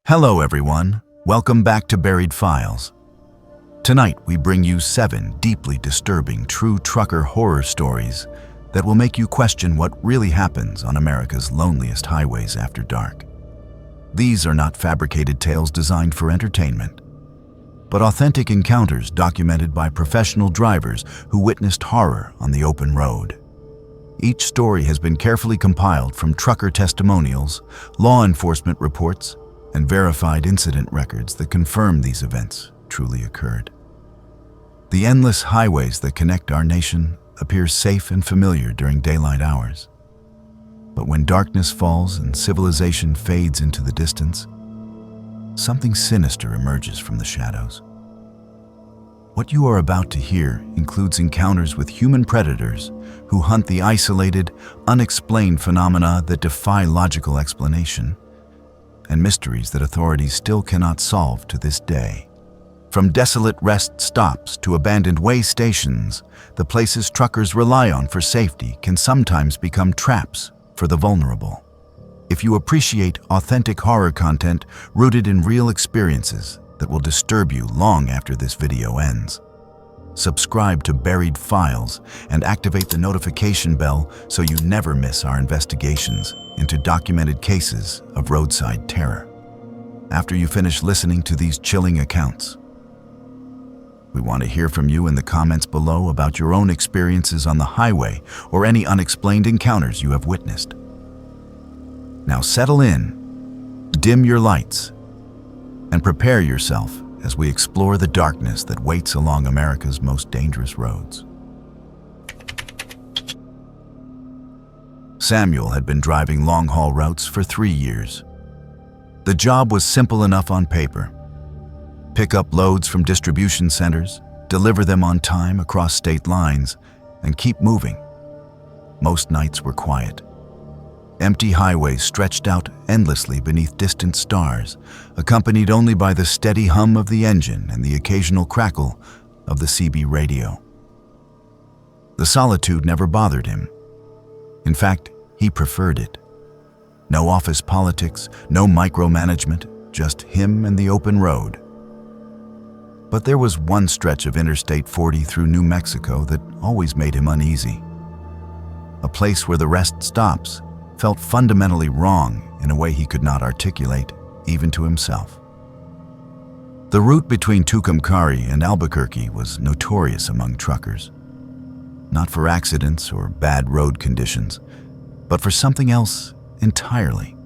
Hello everyone, welcome back to Buried Files. Tonight we bring you 7 deeply disturbing true trucker horror stories that will make you question what really happens on America's loneliest highways after dark. These are not fabricated tales designed for entertainment, but authentic encounters documented by professional drivers who witnessed horror on the open road. Each story has been carefully compiled from trucker testimonials, law enforcement reports, and verified incident records that confirm these events truly occurred. The endless highways that connect our nation appear safe and familiar during daylight hours. But when darkness falls and civilization fades into the distance, something sinister emerges from the shadows. What you are about to hear includes encounters with human predators who hunt the isolated, unexplained phenomena that defy logical explanation, and mysteries that authorities still cannot solve to this day. From desolate rest stops to abandoned way stations, the places truckers rely on for safety can sometimes become traps for the vulnerable. If you appreciate authentic horror content rooted in real experiences that will disturb you long after this video ends, subscribe to Buried Files and activate the notification bell so you never miss our investigations into documented cases of roadside terror. After you finish listening to these chilling accounts, we want to hear from you in the comments below about your own experiences on the highway or any unexplained encounters you have witnessed. Now settle in, dim your lights, and prepare yourself as we explore the darkness that waits along America's most dangerous roads. Samuel had been driving long-haul routes for 3 years. The job was simple enough on paper. Pick up loads from distribution centers, deliver them on time across state lines, and keep moving. Most nights were quiet. Empty highways stretched out endlessly beneath distant stars, accompanied only by the steady hum of the engine and the occasional crackle of the CB radio. The solitude never bothered him. In fact, he preferred it. No office politics, no micromanagement, just him and the open road. But there was one stretch of Interstate 40 through New Mexico that always made him uneasy. A place where the rest stops felt fundamentally wrong in a way he could not articulate, even to himself. The route between Tucumcari and Albuquerque was notorious among truckers. Not for accidents or bad road conditions, but for something else entirely.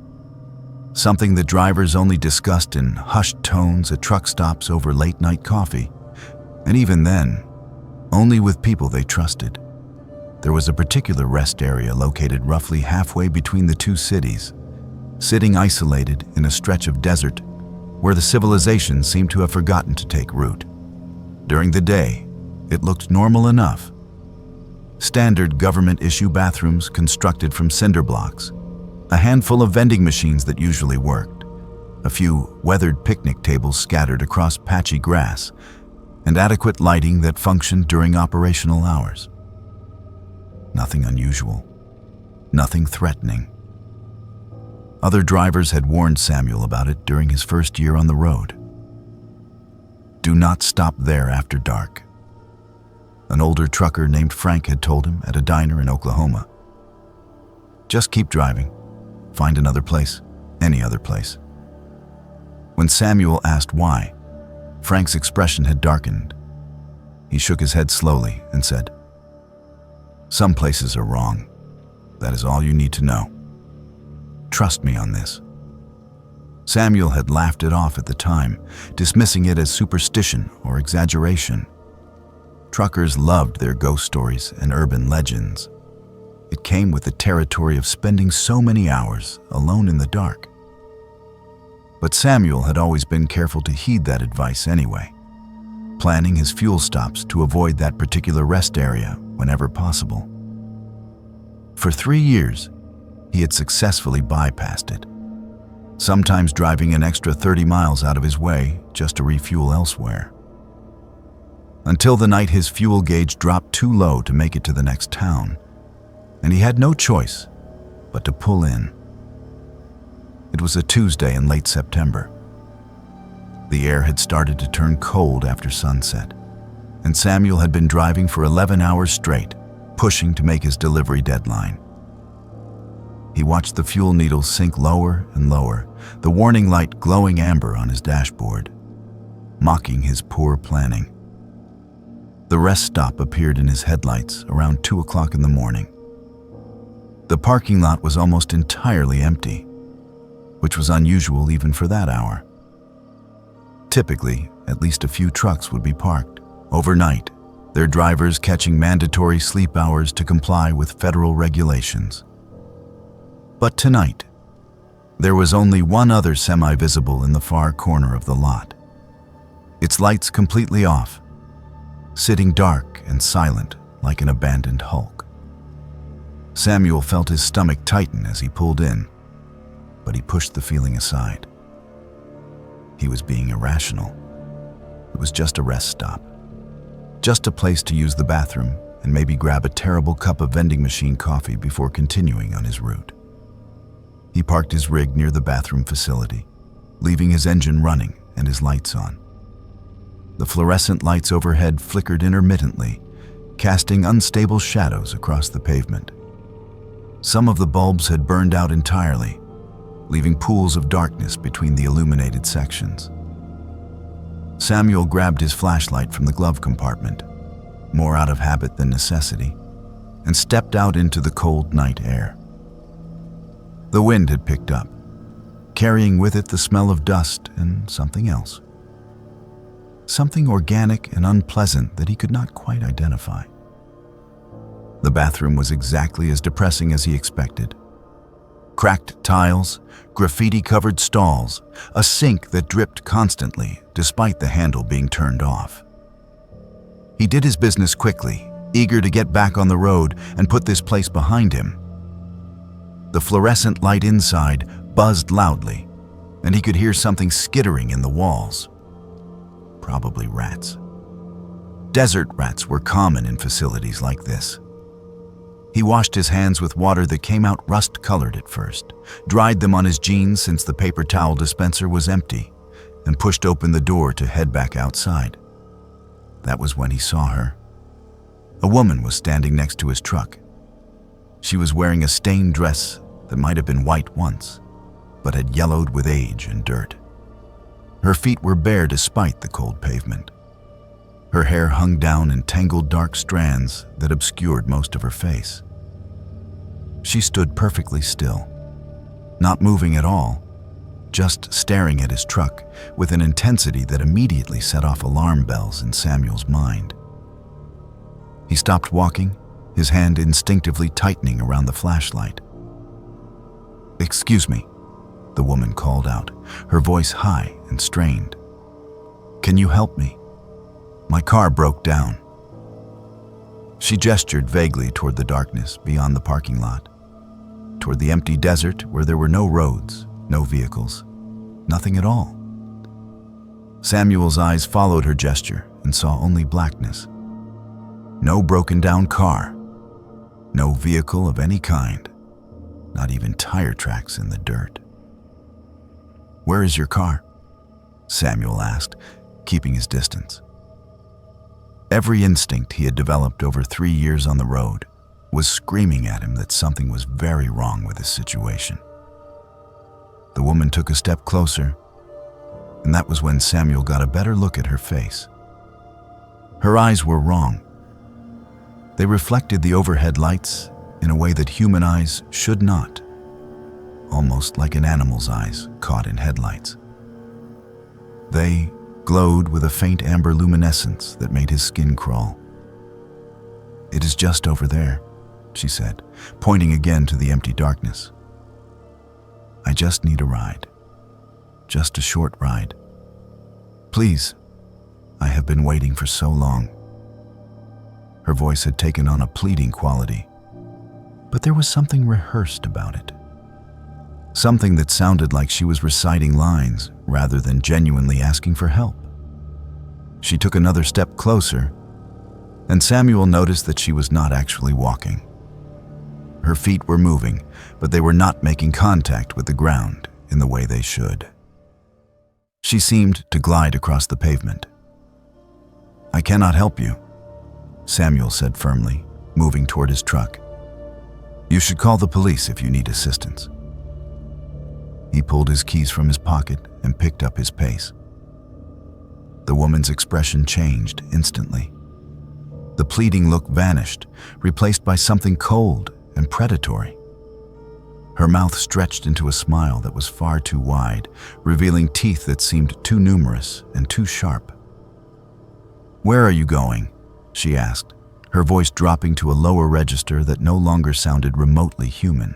Something the drivers only discussed in hushed tones at truck stops over late-night coffee, and even then, only with people they trusted. There was a particular rest area located roughly halfway between the two cities, sitting isolated in a stretch of desert where the civilization seemed to have forgotten to take root. During the day, it looked normal enough. Standard government-issue bathrooms constructed from cinder blocks, a handful of vending machines that usually worked, a few weathered picnic tables scattered across patchy grass, and adequate lighting that functioned during operational hours. Nothing unusual, nothing threatening. Other drivers had warned Samuel about it during his first year on the road. Do not stop there after dark. An older trucker named Frank had told him at a diner in Oklahoma. Just keep driving. Find another place, any other place. When Samuel asked why, Frank's expression had darkened. He shook his head slowly and said, "Some places are wrong. That is all you need to know. Trust me on this." Samuel had laughed it off at the time, dismissing it as superstition or exaggeration. Truckers loved their ghost stories and urban legends. It came with the territory of spending so many hours alone in the dark. But Samuel had always been careful to heed that advice anyway, planning his fuel stops to avoid that particular rest area whenever possible. For 3 years, he had successfully bypassed it, sometimes driving an extra 30 miles out of his way just to refuel elsewhere. Until the night his fuel gauge dropped too low to make it to the next town, and he had no choice but to pull in. It was a Tuesday in late September, The air had started to turn cold after sunset, and Samuel had been driving for 11 hours straight, pushing to make his delivery deadline. He watched the fuel needles sink lower and lower, the warning light glowing amber on his dashboard, mocking his poor planning. The rest stop appeared in his headlights around 2 o'clock in the morning. The parking lot was almost entirely empty, which was unusual even for that hour. Typically, at least a few trucks would be parked overnight, their drivers catching mandatory sleep hours to comply with federal regulations. But tonight, there was only one other semi-visible in the far corner of the lot, its lights completely off, sitting dark and silent like an abandoned hulk. Samuel felt his stomach tighten as he pulled in, but he pushed the feeling aside. He was being irrational. It was just a rest stop, just a place to use the bathroom and maybe grab a terrible cup of vending machine coffee before continuing on his route. He parked his rig near the bathroom facility, leaving his engine running and his lights on. The fluorescent lights overhead flickered intermittently, casting unstable shadows across the pavement. Some of the bulbs had burned out entirely, leaving pools of darkness between the illuminated sections. Samuel grabbed his flashlight from the glove compartment, more out of habit than necessity, and stepped out into the cold night air. The wind had picked up, carrying with it the smell of dust and something else. Something organic and unpleasant that he could not quite identify. The bathroom was exactly as depressing as he expected. Cracked tiles, graffiti-covered stalls, a sink that dripped constantly despite the handle being turned off. He did his business quickly, eager to get back on the road and put this place behind him. The fluorescent light inside buzzed loudly, and he could hear something skittering in the walls. Probably rats. Desert rats were common in facilities like this. He washed his hands with water that came out rust-colored at first, dried them on his jeans since the paper towel dispenser was empty, and pushed open the door to head back outside. That was when he saw her. A woman was standing next to his truck. She was wearing a stained dress that might have been white once, but had yellowed with age and dirt. Her feet were bare despite the cold pavement. Her hair hung down in tangled dark strands that obscured most of her face. She stood perfectly still, not moving at all, just staring at his truck with an intensity that immediately set off alarm bells in Samuel's mind. He stopped walking, his hand instinctively tightening around the flashlight. "Excuse me," the woman called out, her voice high and strained. "Can you help me? My car broke down." She gestured vaguely toward the darkness beyond the parking lot, toward the empty desert where there were no roads, no vehicles, nothing at all. Samuel's eyes followed her gesture and saw only blackness. No broken down car, no vehicle of any kind, not even tire tracks in the dirt. "Where is your car?" Samuel asked, keeping his distance. Every instinct he had developed over 3 years on the road was screaming at him that something was very wrong with his situation. The woman took a step closer, and that was when Samuel got a better look at her face. Her eyes were wrong. They reflected the overhead lights in a way that human eyes should not, almost like an animal's eyes caught in headlights. They glowed with a faint amber luminescence that made his skin crawl. "It is just over there," she said, pointing again to the empty darkness. "I just need a ride. Just a short ride. Please, I have been waiting for so long." Her voice had taken on a pleading quality, but there was something rehearsed about it. Something that sounded like she was reciting lines rather than genuinely asking for help. She took another step closer, and Samuel noticed that she was not actually walking. Her feet were moving, but they were not making contact with the ground in the way they should. She seemed to glide across the pavement. "I cannot help you," Samuel said firmly, moving toward his truck. "You should call the police if you need assistance." He pulled his keys from his pocket and picked up his pace. The woman's expression changed instantly. The pleading look vanished, replaced by something cold and predatory. Her mouth stretched into a smile that was far too wide, revealing teeth that seemed too numerous and too sharp. "Where are you going?" she asked, her voice dropping to a lower register that no longer sounded remotely human.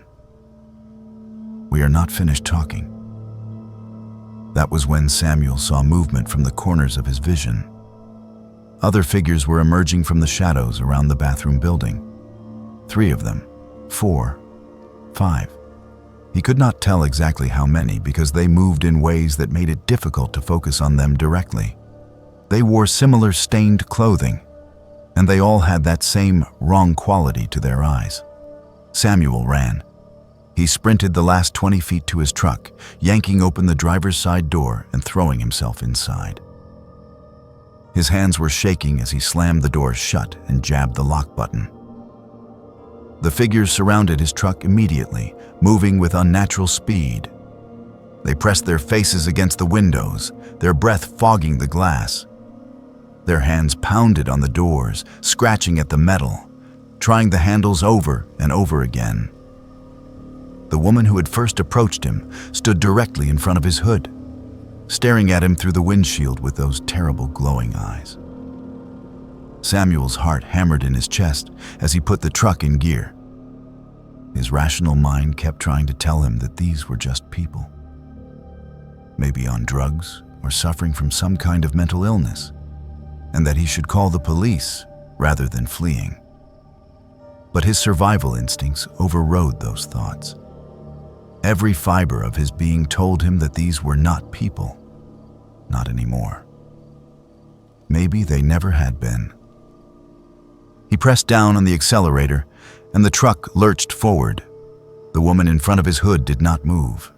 "We are not finished talking." That was when Samuel saw movement from the corners of his vision. Other figures were emerging from the shadows around the bathroom building. 3 of them, 4, 5. He could not tell exactly how many because they moved in ways that made it difficult to focus on them directly. They wore similar stained clothing, and they all had that same wrong quality to their eyes. Samuel ran. He sprinted the last 20 feet to his truck, yanking open the driver's side door and throwing himself inside. His hands were shaking as he slammed the door shut and jabbed the lock button. The figures surrounded his truck immediately, moving with unnatural speed. They pressed their faces against the windows, their breath fogging the glass. Their hands pounded on the doors, scratching at the metal, trying the handles over and over again. The woman who had first approached him stood directly in front of his hood, staring at him through the windshield with those terrible glowing eyes. Samuel's heart hammered in his chest as he put the truck in gear. His rational mind kept trying to tell him that these were just people, maybe on drugs or suffering from some kind of mental illness, and that he should call the police rather than fleeing. But his survival instincts overrode those thoughts. Every fiber of his being told him that these were not people, not anymore. Maybe they never had been. He pressed down on the accelerator, and the truck lurched forward. The woman in front of his hood did not move.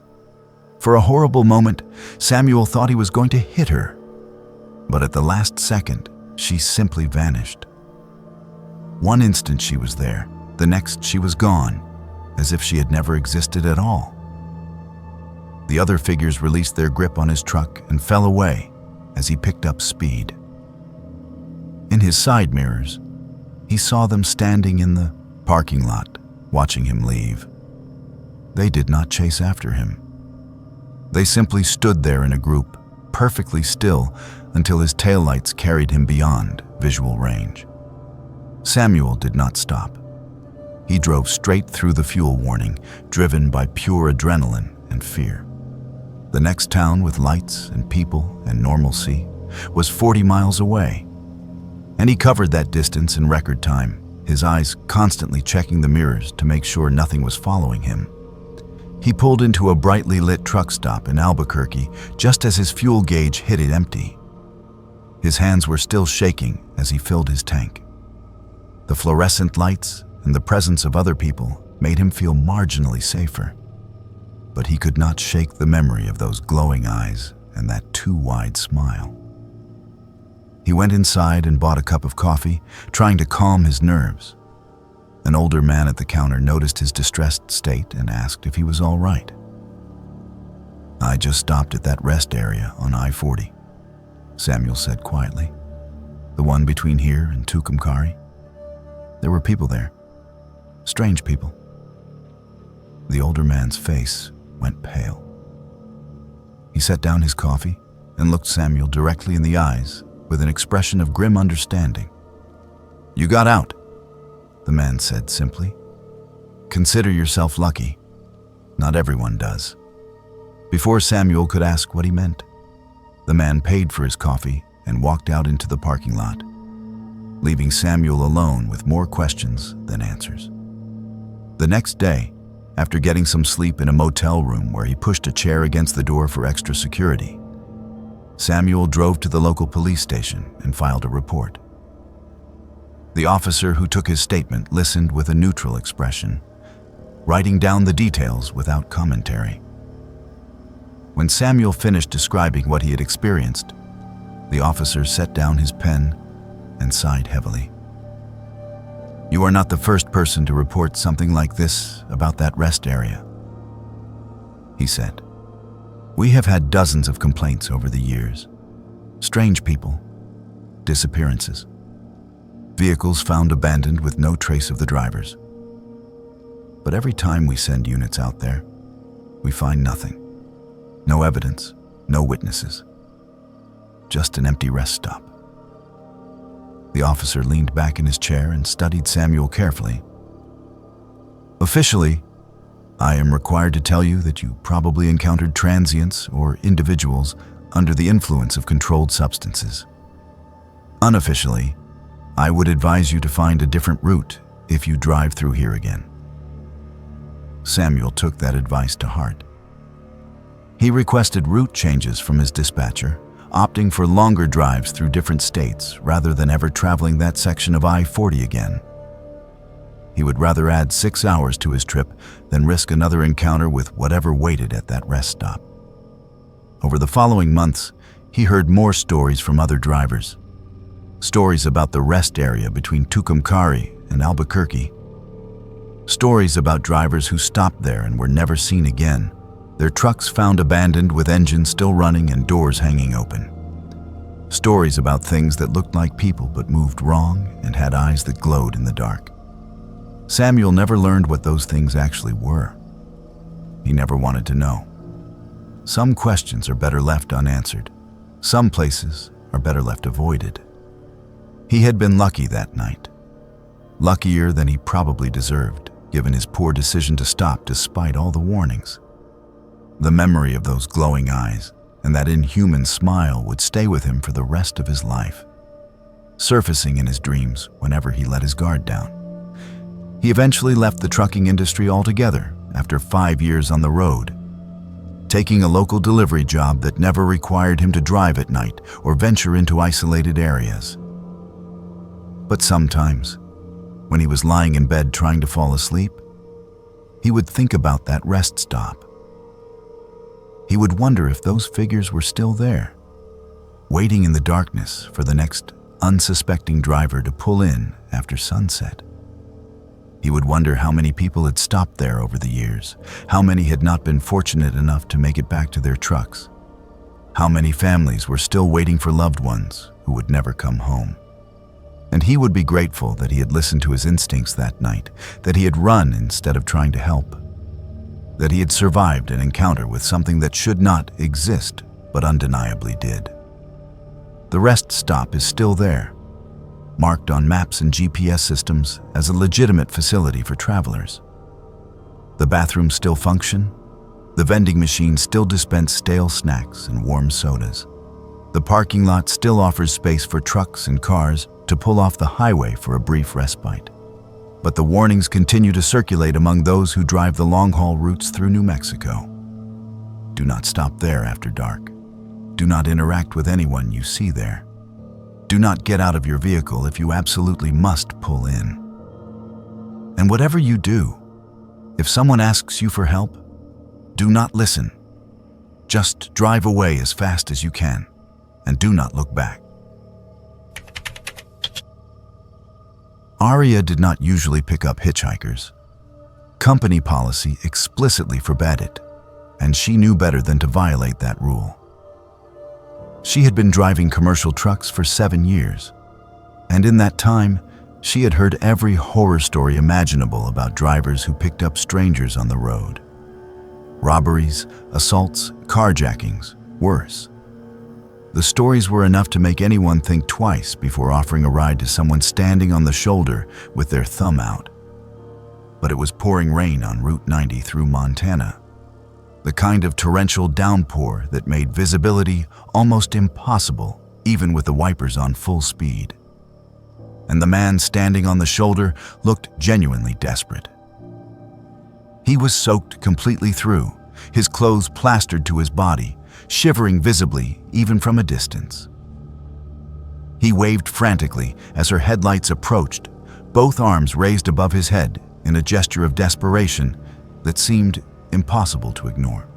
For a horrible moment, Samuel thought he was going to hit her, but at the last second, she simply vanished. One instant she was there, the next she was gone, as if she had never existed at all. The other figures released their grip on his truck and fell away as he picked up speed. In his side mirrors, he saw them standing in the parking lot, watching him leave. They did not chase after him. They simply stood there in a group, perfectly still, until his taillights carried him beyond visual range. Samuel did not stop. He drove straight through the fuel warning, driven by pure adrenaline and fear. The next town with lights and people and normalcy was 40 miles away, and he covered that distance in record time, his eyes constantly checking the mirrors to make sure nothing was following him. He pulled into a brightly lit truck stop in Albuquerque just as his fuel gauge hit it empty. His hands were still shaking as he filled his tank. The fluorescent lights and the presence of other people made him feel marginally safer. But he could not shake the memory of those glowing eyes and that too wide smile. He went inside and bought a cup of coffee, trying to calm his nerves. An older man at the counter noticed his distressed state and asked if he was all right. "I just stopped at that rest area on I-40, Samuel said quietly. "The one between here and Tucumcari. There were people there. Strange people." The older man's face went pale. He set down his coffee and looked Samuel directly in the eyes with an expression of grim understanding. "You got out," the man said simply. "Consider yourself lucky. Not everyone does." Before Samuel could ask what he meant, the man paid for his coffee and walked out into the parking lot, leaving Samuel alone with more questions than answers. The next day, after getting some sleep in a motel room where he pushed a chair against the door for extra security, Samuel drove to the local police station and filed a report. The officer who took his statement listened with a neutral expression, writing down the details without commentary. When Samuel finished describing what he had experienced, the officer set down his pen and sighed heavily. "You are not the first person to report something like this about that rest area," he said. "We have had dozens of complaints over the years. Strange people, disappearances, vehicles found abandoned with no trace of the drivers. But every time we send units out there, we find nothing. No evidence, no witnesses. Just an empty rest stop." The officer leaned back in his chair and studied Samuel carefully. "Officially, I am required to tell you that you probably encountered transients or individuals under the influence of controlled substances. Unofficially, I would advise you to find a different route if you drive through here again." Samuel took that advice to heart. He requested route changes from his dispatcher, opting for longer drives through different states rather than ever traveling that section of I-40 again. He would rather add 6 hours to his trip than risk another encounter with whatever waited at that rest stop. Over the following months, he heard more stories from other drivers. Stories about the rest area between Tucumcari and Albuquerque. Stories about drivers who stopped there and were never seen again, their trucks found abandoned with engines still running and doors hanging open. Stories about things that looked like people but moved wrong and had eyes that glowed in the dark. Samuel never learned what those things actually were. He never wanted to know. Some questions are better left unanswered. Some places are better left avoided. He had been lucky that night. Luckier than he probably deserved, given his poor decision to stop despite all the warnings. The memory of those glowing eyes and that inhuman smile would stay with him for the rest of his life, surfacing in his dreams whenever he let his guard down. He eventually left the trucking industry altogether after 5 years on the road, taking a local delivery job that never required him to drive at night or venture into isolated areas. But sometimes, when he was lying in bed trying to fall asleep, he would think about that rest stop. He would wonder if those figures were still there, waiting in the darkness for the next unsuspecting driver to pull in after sunset. He would wonder how many people had stopped there over the years, how many had not been fortunate enough to make it back to their trucks, how many families were still waiting for loved ones who would never come home. And he would be grateful that he had listened to his instincts that night, that he had run instead of trying to help, that he had survived an encounter with something that should not exist but undeniably did. The rest stop is still there, marked on maps and GPS systems as a legitimate facility for travelers. The bathrooms still function, the vending machines still dispense stale snacks and warm sodas. The parking lot still offers space for trucks and cars to pull off the highway for a brief respite. But the warnings continue to circulate among those who drive the long-haul routes through New Mexico. Do not stop there after dark. Do not interact with anyone you see there. Do not get out of your vehicle if you absolutely must pull in. And whatever you do, if someone asks you for help, do not listen. Just drive away as fast as you can, and do not look back. Aria did not usually pick up hitchhikers. Company policy explicitly forbade it, and she knew better than to violate that rule. She had been driving commercial trucks for 7 years, and in that time, she had heard every horror story imaginable about drivers who picked up strangers on the road. Robberies, assaults, carjackings, worse. The stories were enough to make anyone think twice before offering a ride to someone standing on the shoulder with their thumb out. But it was pouring rain on Route 90 through Montana, the kind of torrential downpour that made visibility almost impossible even with the wipers on full speed. And the man standing on the shoulder looked genuinely desperate. He was soaked completely through, his clothes plastered to his body, shivering visibly even from a distance. He waved frantically as her headlights approached, both arms raised above his head in a gesture of desperation that seemed impossible to ignore.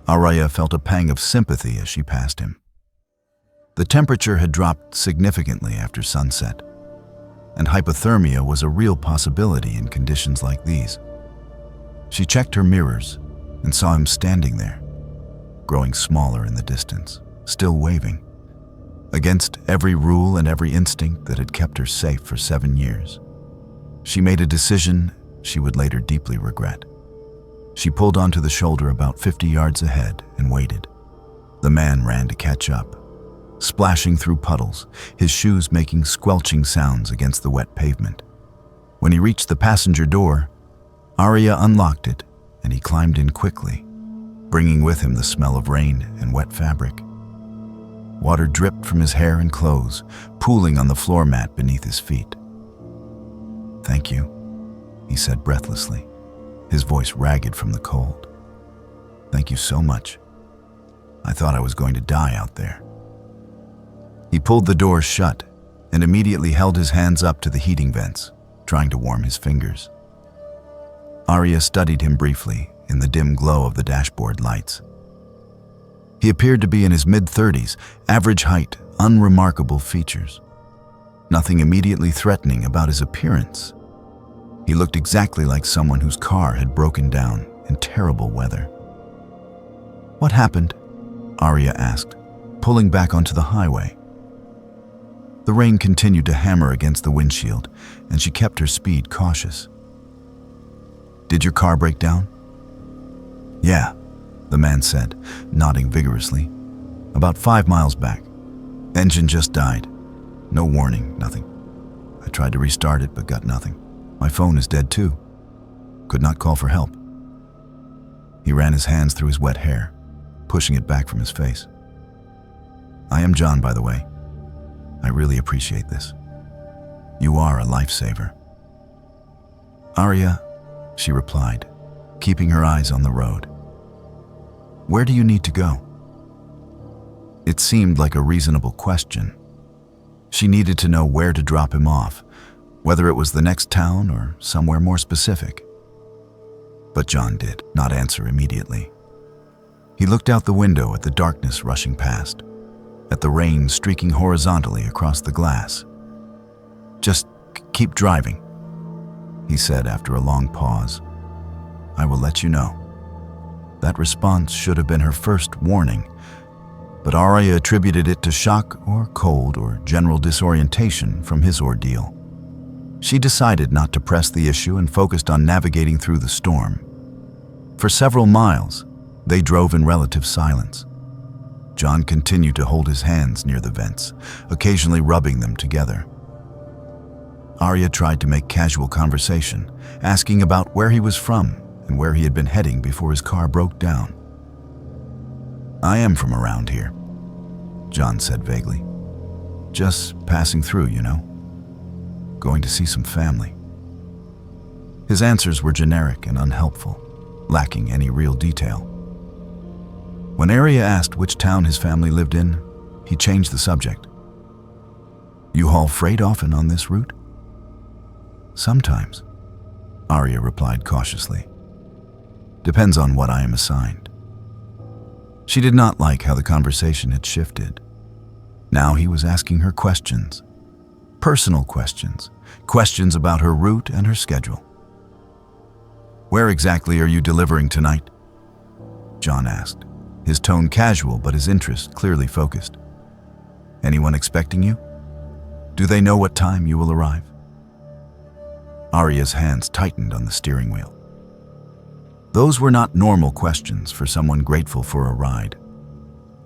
Araya felt a pang of sympathy as she passed him. The temperature had dropped significantly after sunset, and hypothermia was a real possibility in conditions like these. She checked her mirrors and saw him standing there, growing smaller in the distance, still waving, against every rule and every instinct that had kept her safe for 7 years. She made a decision she would later deeply regret. She pulled onto the shoulder about 50 yards ahead and waited. The man ran to catch up, splashing through puddles, his shoes making squelching sounds against the wet pavement. When he reached the passenger door, Araya unlocked it and he climbed in quickly, bringing with him the smell of rain and wet fabric. Water dripped from his hair and clothes, pooling on the floor mat beneath his feet. "Thank you," he said breathlessly, his voice ragged from the cold. "Thank you so much. I thought I was going to die out there." He pulled the door shut and immediately held his hands up to the heating vents, trying to warm his fingers. Araya studied him briefly in the dim glow of the dashboard lights. He appeared to be in his mid-30s, average height, unremarkable features. Nothing immediately threatening about his appearance. He looked exactly like someone whose car had broken down in terrible weather. "What happened?" Araya asked, pulling back onto the highway. The rain continued to hammer against the windshield, and she kept her speed cautious. "Did your car break down?" "Yeah," the man said, nodding vigorously. "About 5 miles back. Engine just died. No warning, nothing. I tried to restart it, but got nothing. My phone is dead too. Could not call for help." He ran his hands through his wet hair, pushing it back from his face. "I am John, by the way. I really appreciate this. You are a lifesaver." "Araya," she replied, keeping her eyes on the road. "Where do you need to go?" It seemed like a reasonable question. She needed to know where to drop him off, whether it was the next town or somewhere more specific. But John did not answer immediately. He looked out the window at the darkness rushing past, at the rain streaking horizontally across the glass. "Just keep driving," he said after a long pause. "I will let you know." That response should have been her first warning, but Araya attributed it to shock or cold or general disorientation from his ordeal. She decided not to press the issue and focused on navigating through the storm. For several miles, they drove in relative silence. John continued to hold his hands near the vents, occasionally rubbing them together. Araya tried to make casual conversation, asking about where he was from and where he had been heading before his car broke down. "I am from around here," John said vaguely. "Just passing through, you know. Going to see some family." His answers were generic and unhelpful, lacking any real detail. When Araya asked which town his family lived in, he changed the subject. "You haul freight often on this route?" "Sometimes," Araya replied cautiously. "Depends on what I am assigned." She did not like how the conversation had shifted. Now he was asking her questions. Personal questions. Questions about her route and her schedule. "Where exactly are you delivering tonight?" John asked, his tone casual but his interest clearly focused. "Anyone expecting you? Do they know what time you will arrive?" Arya's hands tightened on the steering wheel. Those were not normal questions for someone grateful for a ride.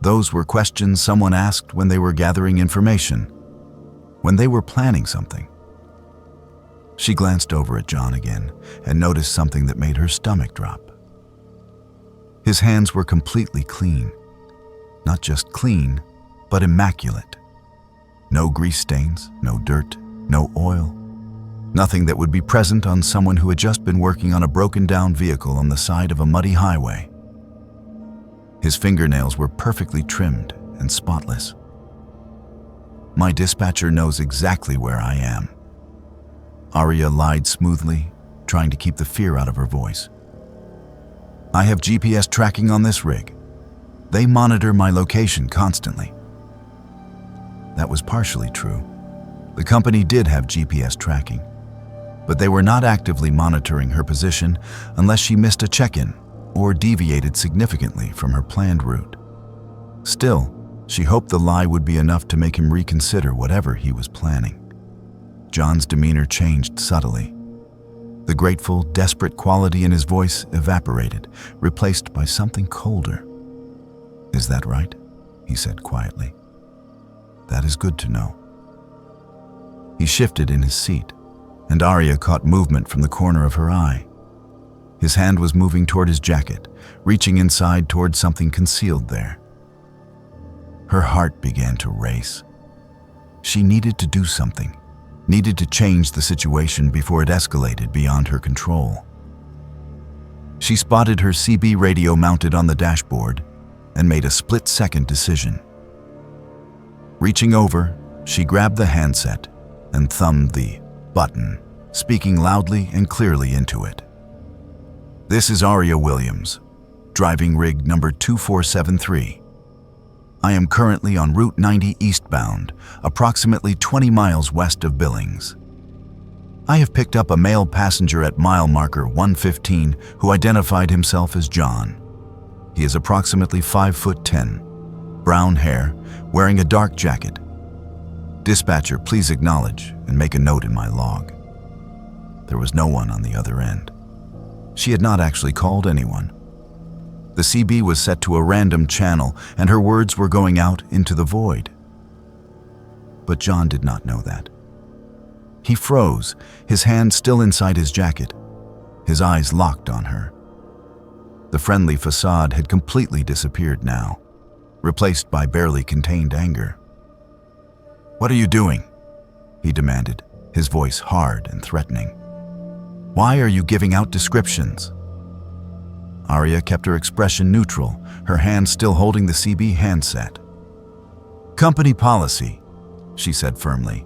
Those were questions someone asked when they were gathering information, when they were planning something. She glanced over at John again and noticed something that made her stomach drop. His hands were completely clean. Not just clean, but immaculate. No grease stains, no dirt, no oil. Nothing that would be present on someone who had just been working on a broken-down vehicle on the side of a muddy highway. His fingernails were perfectly trimmed and spotless. "My dispatcher knows exactly where I am." Araya lied smoothly, trying to keep the fear out of her voice. "I have GPS tracking on this rig. They monitor my location constantly. That was partially true. The company did have GPS tracking, but they were not actively monitoring her position unless she missed a check-in or deviated significantly from her planned route. Still, she hoped the lie would be enough to make him reconsider whatever he was planning. John's demeanor changed subtly. The grateful, desperate quality in his voice evaporated, replaced by something colder. "Is that right?" he said quietly. "That is good to know." He shifted in his seat, and Arya caught movement from the corner of her eye. His hand was moving toward his jacket, reaching inside toward something concealed there. Her heart began to race. She needed to do something, needed to change the situation before it escalated beyond her control. She spotted her CB radio mounted on the dashboard and made a split-second decision. Reaching over, she grabbed the handset and thumbed the button, speaking loudly and clearly into it. "This is Arya Williams, driving rig number 2473. I am currently on Route 90 eastbound, approximately 20 miles west of Billings. I have picked up a male passenger at mile marker 115 who identified himself as John. He is approximately 5'10", brown hair, wearing a dark jacket. Dispatcher, please acknowledge and make a note in my log." There was no one on the other end. She had not actually called anyone. The CB was set to a random channel, and her words were going out into the void. But John did not know that. He froze, his hand still inside his jacket, his eyes locked on her. The friendly facade had completely disappeared now, replaced by barely contained anger. "What are you doing?" he demanded, his voice hard and threatening. "Why are you giving out descriptions?" Arya kept her expression neutral, her hand still holding the CB handset. "Company policy," she said firmly.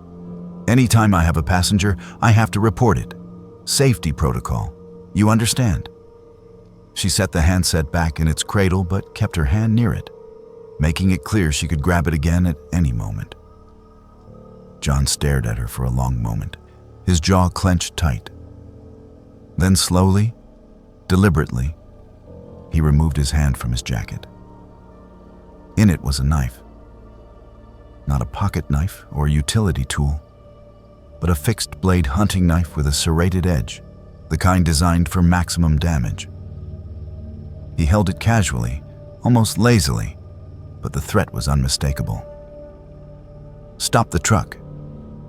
"Anytime I have a passenger, I have to report it. Safety protocol. You understand?" She set the handset back in its cradle but kept her hand near it, making it clear she could grab it again at any moment. John stared at her for a long moment, his jaw clenched tight. Then slowly, deliberately, he removed his hand from his jacket. In it was a knife. Not a pocket knife or utility tool, but a fixed-blade hunting knife with a serrated edge, the kind designed for maximum damage. He held it casually, almost lazily, but the threat was unmistakable. "Stop the truck,"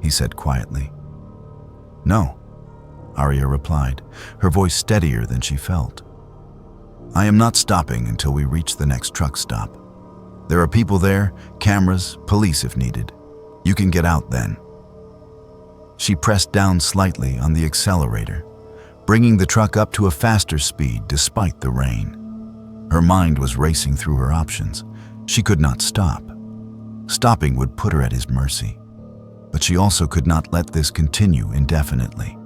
he said quietly. "No," Arya replied, her voice steadier than she felt. "I am not stopping until we reach the next truck stop. There are people there, cameras, police if needed. You can get out then." She pressed down slightly on the accelerator, bringing the truck up to a faster speed despite the rain. Her mind was racing through her options. She could not stop. Stopping would put her at his mercy, but she also could not let this continue indefinitely.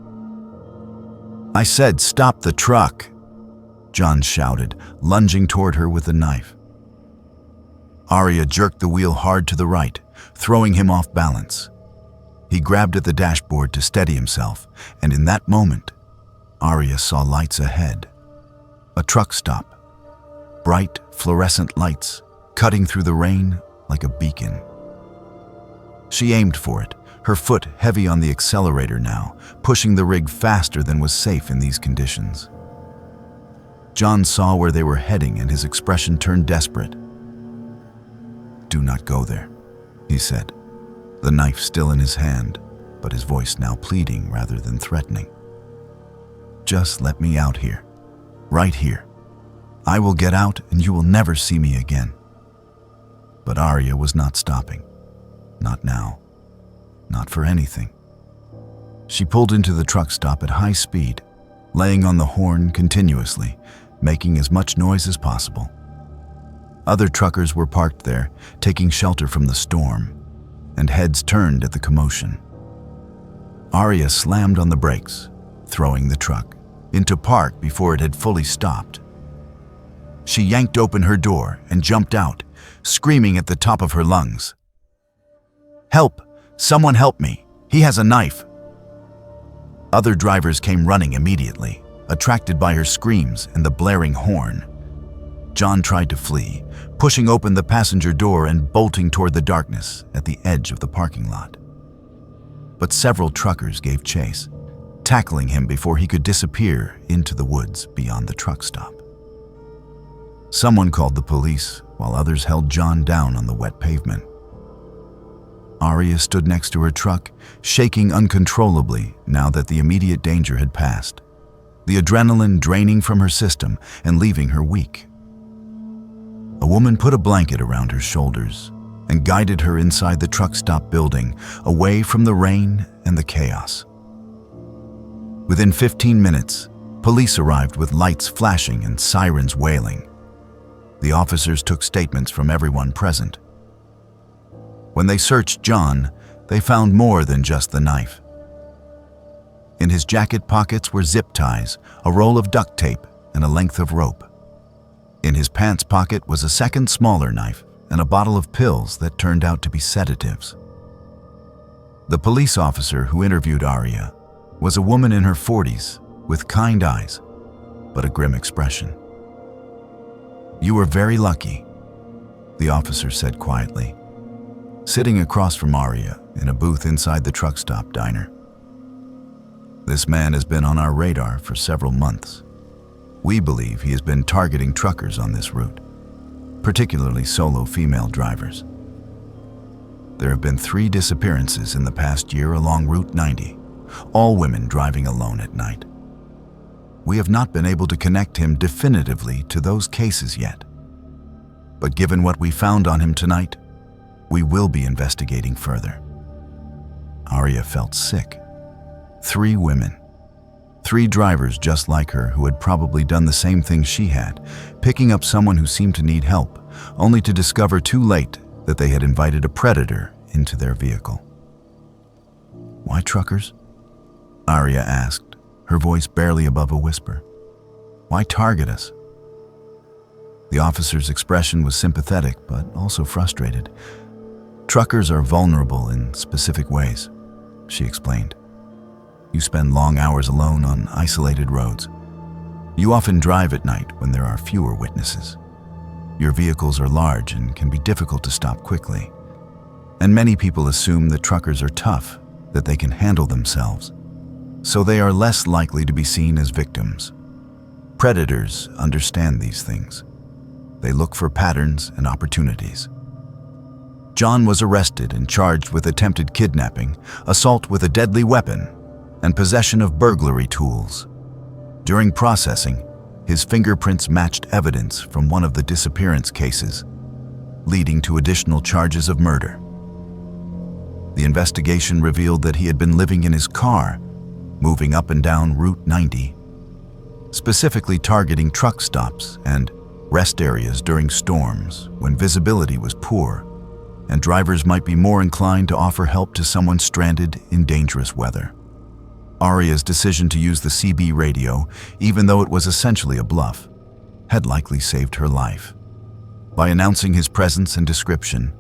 "I said stop the truck," John shouted, lunging toward her with the knife. Arya jerked the wheel hard to the right, throwing him off balance. He grabbed at the dashboard to steady himself, and in that moment, Arya saw lights ahead. A truck stop. Bright, fluorescent lights, cutting through the rain like a beacon. She aimed for it, her foot heavy on the accelerator now, pushing the rig faster than was safe in these conditions. John saw where they were heading and his expression turned desperate. "Do not go there," he said, the knife still in his hand, but his voice now pleading rather than threatening. "Just let me out here, right here. I will get out and you will never see me again." But Arya was not stopping. Not now. Not for anything. She pulled into the truck stop at high speed, laying on the horn continuously, making as much noise as possible. Other truckers were parked there, taking shelter from the storm, and heads turned at the commotion. Arya slammed on the brakes, throwing the truck into park before it had fully stopped. She yanked open her door and jumped out, screaming at the top of her lungs. "Help! Someone help me! He has a knife!" Other drivers came running immediately, attracted by her screams and the blaring horn. John tried to flee, pushing open the passenger door and bolting toward the darkness at the edge of the parking lot. But several truckers gave chase, tackling him before he could disappear into the woods beyond the truck stop. Someone called the police, while others held John down on the wet pavement. Aria stood next to her truck, shaking uncontrollably now that the immediate danger had passed, the adrenaline draining from her system and leaving her weak. A woman put a blanket around her shoulders and guided her inside the truck stop building, away from the rain and the chaos. Within 15 minutes, police arrived with lights flashing and sirens wailing. The officers took statements from everyone present. When they searched John, they found more than just the knife. In his jacket pockets were zip ties, a roll of duct tape, and a length of rope. In his pants pocket was a second smaller knife and a bottle of pills that turned out to be sedatives. The police officer who interviewed Aria was a woman in her 40s with kind eyes, but a grim expression. "You were very lucky," the officer said quietly, sitting across from Aria in a booth inside the truck stop diner. "This man has been on our radar for several months. We believe he has been targeting truckers on this route, particularly solo female drivers. There have been 3 disappearances in the past year along Route 90, all women driving alone at night. We have not been able to connect him definitively to those cases yet. But given what we found on him tonight, we will be investigating further." Aria felt sick. 3 women. 3 drivers just like her who had probably done the same thing she had, picking up someone who seemed to need help, only to discover too late that they had invited a predator into their vehicle. "Why truckers?" Aria asked, her voice barely above a whisper. "Why target us?" The officer's expression was sympathetic but also frustrated. "Truckers are vulnerable in specific ways," she explained. "You spend long hours alone on isolated roads. You often drive at night when there are fewer witnesses. Your vehicles are large and can be difficult to stop quickly. And many people assume that truckers are tough, that they can handle themselves. So they are less likely to be seen as victims. Predators understand these things. They look for patterns and opportunities." John was arrested and charged with attempted kidnapping, assault with a deadly weapon, and possession of burglary tools. During processing, his fingerprints matched evidence from one of the disappearance cases, leading to additional charges of murder. The investigation revealed that he had been living in his car, moving up and down Route 90, specifically targeting truck stops and rest areas during storms when visibility was poor, and drivers might be more inclined to offer help to someone stranded in dangerous weather. Aria's decision to use the CB radio, even though it was essentially a bluff, had likely saved her life. By announcing his presence and description,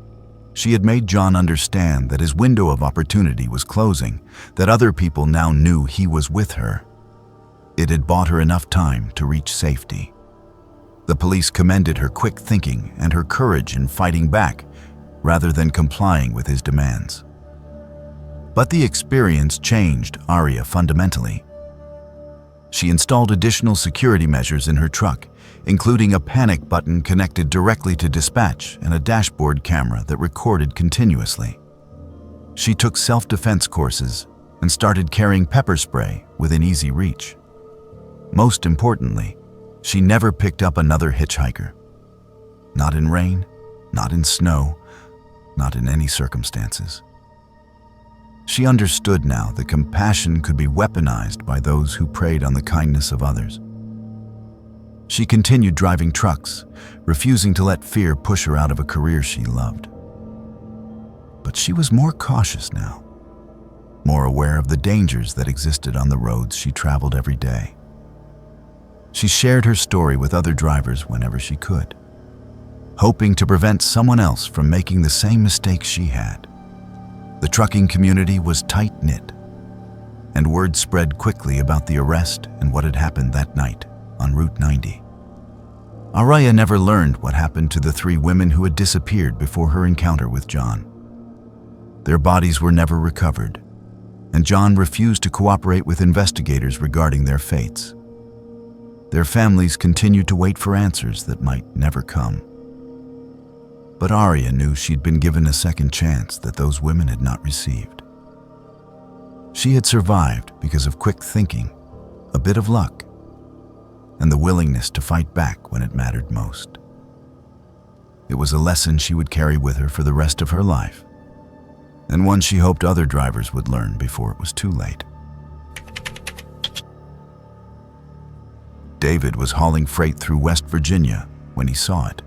she had made John understand that his window of opportunity was closing, that other people now knew he was with her. It had bought her enough time to reach safety. The police commended her quick thinking and her courage in fighting back, rather than complying with his demands. But the experience changed Aria fundamentally. She installed additional security measures in her truck, including a panic button connected directly to dispatch and a dashboard camera that recorded continuously. She took self-defense courses and started carrying pepper spray within easy reach. Most importantly, she never picked up another hitchhiker. Not in rain, not in snow, not in any circumstances. She understood now that compassion could be weaponized by those who preyed on the kindness of others. She continued driving trucks, refusing to let fear push her out of a career she loved. But she was more cautious now, more aware of the dangers that existed on the roads she traveled every day. She shared her story with other drivers whenever she could, hoping to prevent someone else from making the same mistake she had. The trucking community was tight-knit, and word spread quickly about the arrest and what had happened that night on Route 90. Araya never learned what happened to the 3 women who had disappeared before her encounter with John. Their bodies were never recovered, and John refused to cooperate with investigators regarding their fates. Their families continued to wait for answers that might never come. But Araya knew she'd been given a second chance that those women had not received. She had survived because of quick thinking, a bit of luck, and the willingness to fight back when it mattered most. It was a lesson she would carry with her for the rest of her life, and one she hoped other drivers would learn before it was too late. David was hauling freight through West Virginia when he saw it.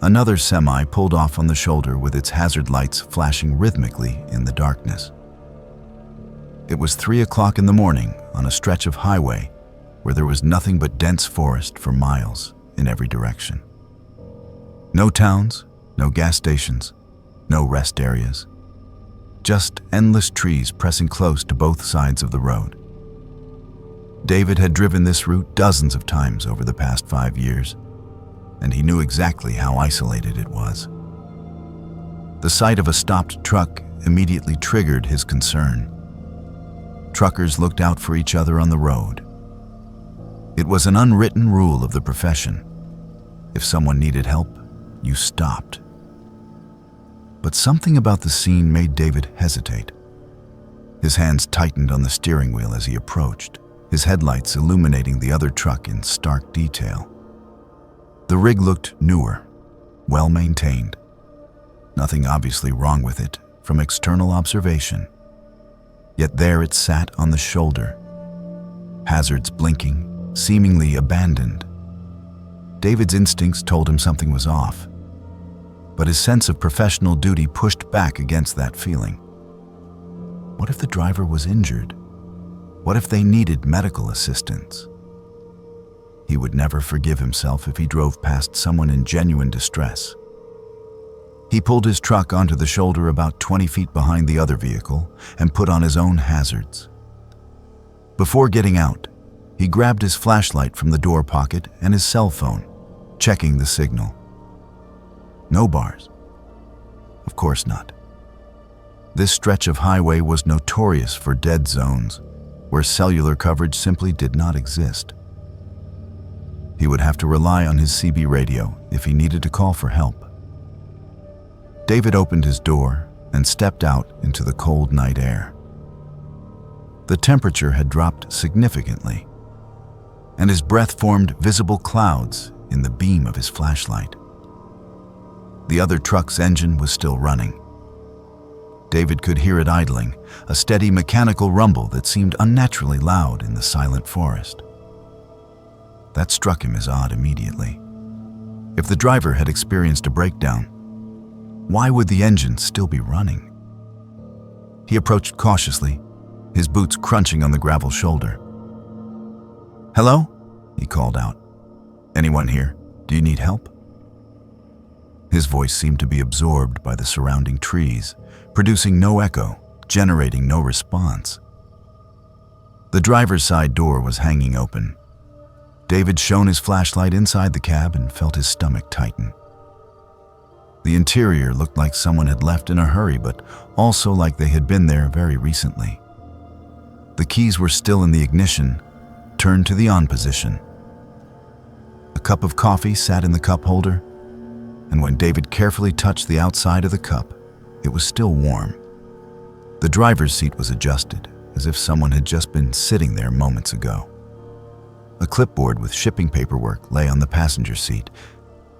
Another semi pulled off on the shoulder with its hazard lights flashing rhythmically in the darkness. It was 3 o'clock in the morning on a stretch of highway where there was nothing but dense forest for miles in every direction. No towns, no gas stations, no rest areas. Just endless trees pressing close to both sides of the road. David had driven this route dozens of times over the past 5 years, and he knew exactly how isolated it was. The sight of a stopped truck immediately triggered his concern. Truckers looked out for each other on the road. It was an unwritten rule of the profession. If someone needed help, you stopped. But something about the scene made David hesitate. His hands tightened on the steering wheel as he approached, his headlights illuminating the other truck in stark detail. The rig looked newer, well-maintained. Nothing obviously wrong with it from external observation. Yet there it sat on the shoulder, hazards blinking, seemingly abandoned. David's instincts told him something was off, but his sense of professional duty pushed back against that feeling. What if the driver was injured? What if they needed medical assistance? He would never forgive himself if he drove past someone in genuine distress. He pulled his truck onto the shoulder about 20 feet behind the other vehicle and put on his own hazards. Before getting out, he grabbed his flashlight from the door pocket and his cell phone, checking the signal. No bars. Of course not. This stretch of highway was notorious for dead zones, where cellular coverage simply did not exist. He would have to rely on his CB radio if he needed to call for help. David opened his door and stepped out into the cold night air. The temperature had dropped significantly, and his breath formed visible clouds in the beam of his flashlight. The other truck's engine was still running. David could hear it idling, a steady mechanical rumble that seemed unnaturally loud in the silent forest. That struck him as odd immediately. If the driver had experienced a breakdown, why would the engine still be running? He approached cautiously, his boots crunching on the gravel shoulder. "Hello?" he called out. "Anyone here? Do you need help?" His voice seemed to be absorbed by the surrounding trees, producing no echo, generating no response. The driver's side door was hanging open. David shone his flashlight inside the cab and felt his stomach tighten. The interior looked like someone had left in a hurry, but also like they had been there very recently. The keys were still in the ignition, turned to the on position. A cup of coffee sat in the cup holder, and when David carefully touched the outside of the cup, it was still warm. The driver's seat was adjusted, as if someone had just been sitting there moments ago. A clipboard with shipping paperwork lay on the passenger seat,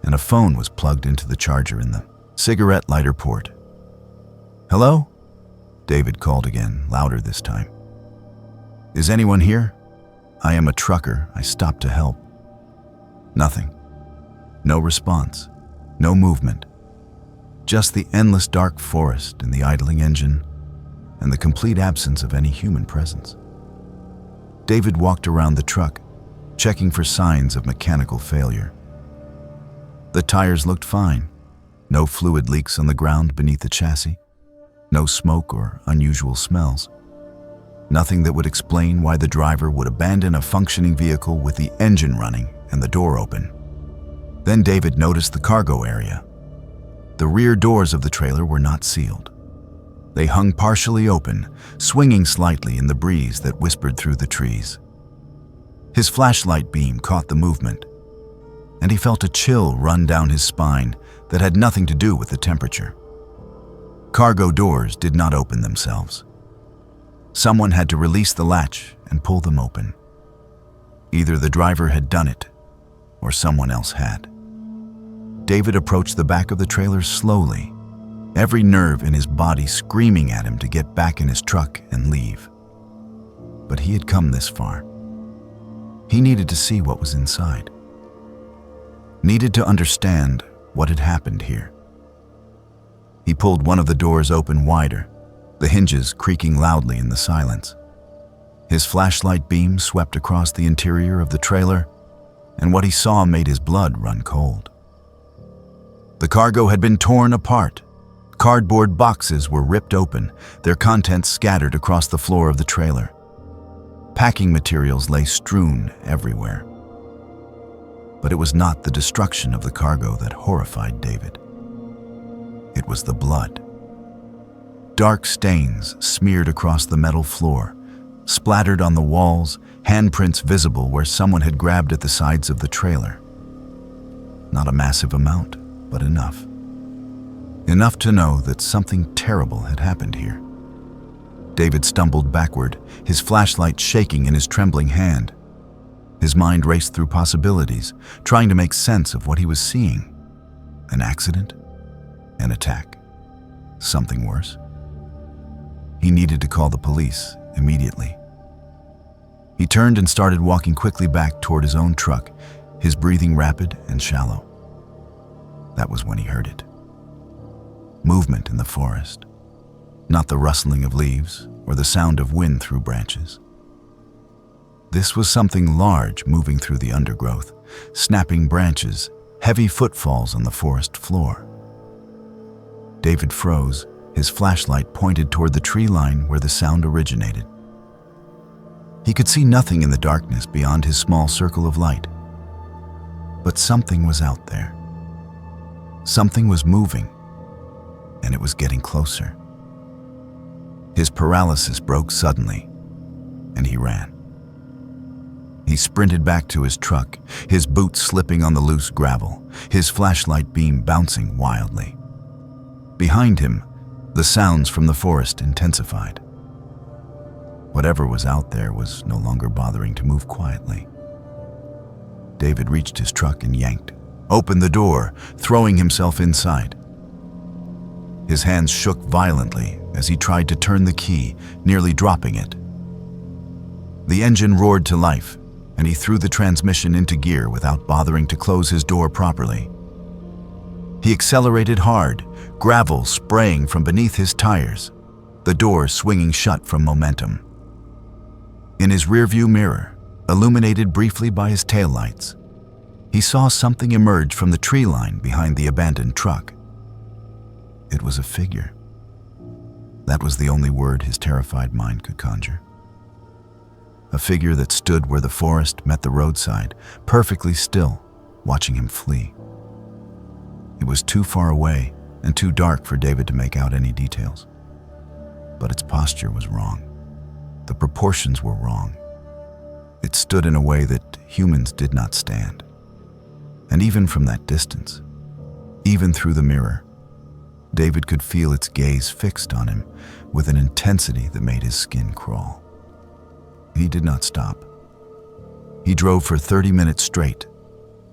and a phone was plugged into the charger in the cigarette lighter port. "Hello?" David called again, louder this time. "Is anyone here? I am a trucker. I stopped to help." Nothing. No response. No movement. Just the endless dark forest and the idling engine, and the complete absence of any human presence. David walked around the truck, checking for signs of mechanical failure. The tires looked fine. No fluid leaks on the ground beneath the chassis. No smoke or unusual smells. Nothing that would explain why the driver would abandon a functioning vehicle with the engine running and the door open. Then David noticed the cargo area. The rear doors of the trailer were not sealed. They hung partially open, swinging slightly in the breeze that whispered through the trees. His flashlight beam caught the movement, and he felt a chill run down his spine that had nothing to do with the temperature. Cargo doors did not open themselves. Someone had to release the latch and pull them open. Either the driver had done it, or someone else had. David approached the back of the trailer slowly, every nerve in his body screaming at him to get back in his truck and leave. But he had come this far. He needed to see what was inside. Needed to understand what had happened here. He pulled one of the doors open wider, the hinges creaking loudly in the silence. His flashlight beam swept across the interior of the trailer, and what he saw made his blood run cold. The cargo had been torn apart. Cardboard boxes were ripped open, their contents scattered across the floor of the trailer. Packing materials lay strewn everywhere. But it was not the destruction of the cargo that horrified David. It was the blood. Dark stains smeared across the metal floor, splattered on the walls, handprints visible where someone had grabbed at the sides of the trailer. Not a massive amount, but enough. Enough to know that something terrible had happened here. David stumbled backward, his flashlight shaking in his trembling hand. His mind raced through possibilities, trying to make sense of what he was seeing. An accident? An attack? Something worse? He needed to call the police immediately. He turned and started walking quickly back toward his own truck, his breathing rapid and shallow. That was when he heard it. Movement in the forest. Not the rustling of leaves or the sound of wind through branches. This was something large moving through the undergrowth, snapping branches, heavy footfalls on the forest floor. David froze, his flashlight pointed toward the tree line where the sound originated. He could see nothing in the darkness beyond his small circle of light. But something was out there. Something was moving, and it was getting closer. His paralysis broke suddenly, and he ran. He sprinted back to his truck, his boots slipping on the loose gravel, his flashlight beam bouncing wildly. Behind him, the sounds from the forest intensified. Whatever was out there was no longer bothering to move quietly. David reached his truck and yanked, opened the door, throwing himself inside. His hands shook violently as he tried to turn the key, nearly dropping it. The engine roared to life, and he threw the transmission into gear without bothering to close his door properly. He accelerated hard, gravel spraying from beneath his tires, the door swinging shut from momentum. In his rearview mirror, illuminated briefly by his taillights, he saw something emerge from the tree line behind the abandoned truck. It was a figure. That was the only word his terrified mind could conjure. A figure that stood where the forest met the roadside, perfectly still, watching him flee. It was too far away and too dark for David to make out any details. But its posture was wrong. The proportions were wrong. It stood in a way that humans did not stand. And even from that distance, even through the mirror, David could feel its gaze fixed on him with an intensity that made his skin crawl. He did not stop. He drove for 30 minutes straight,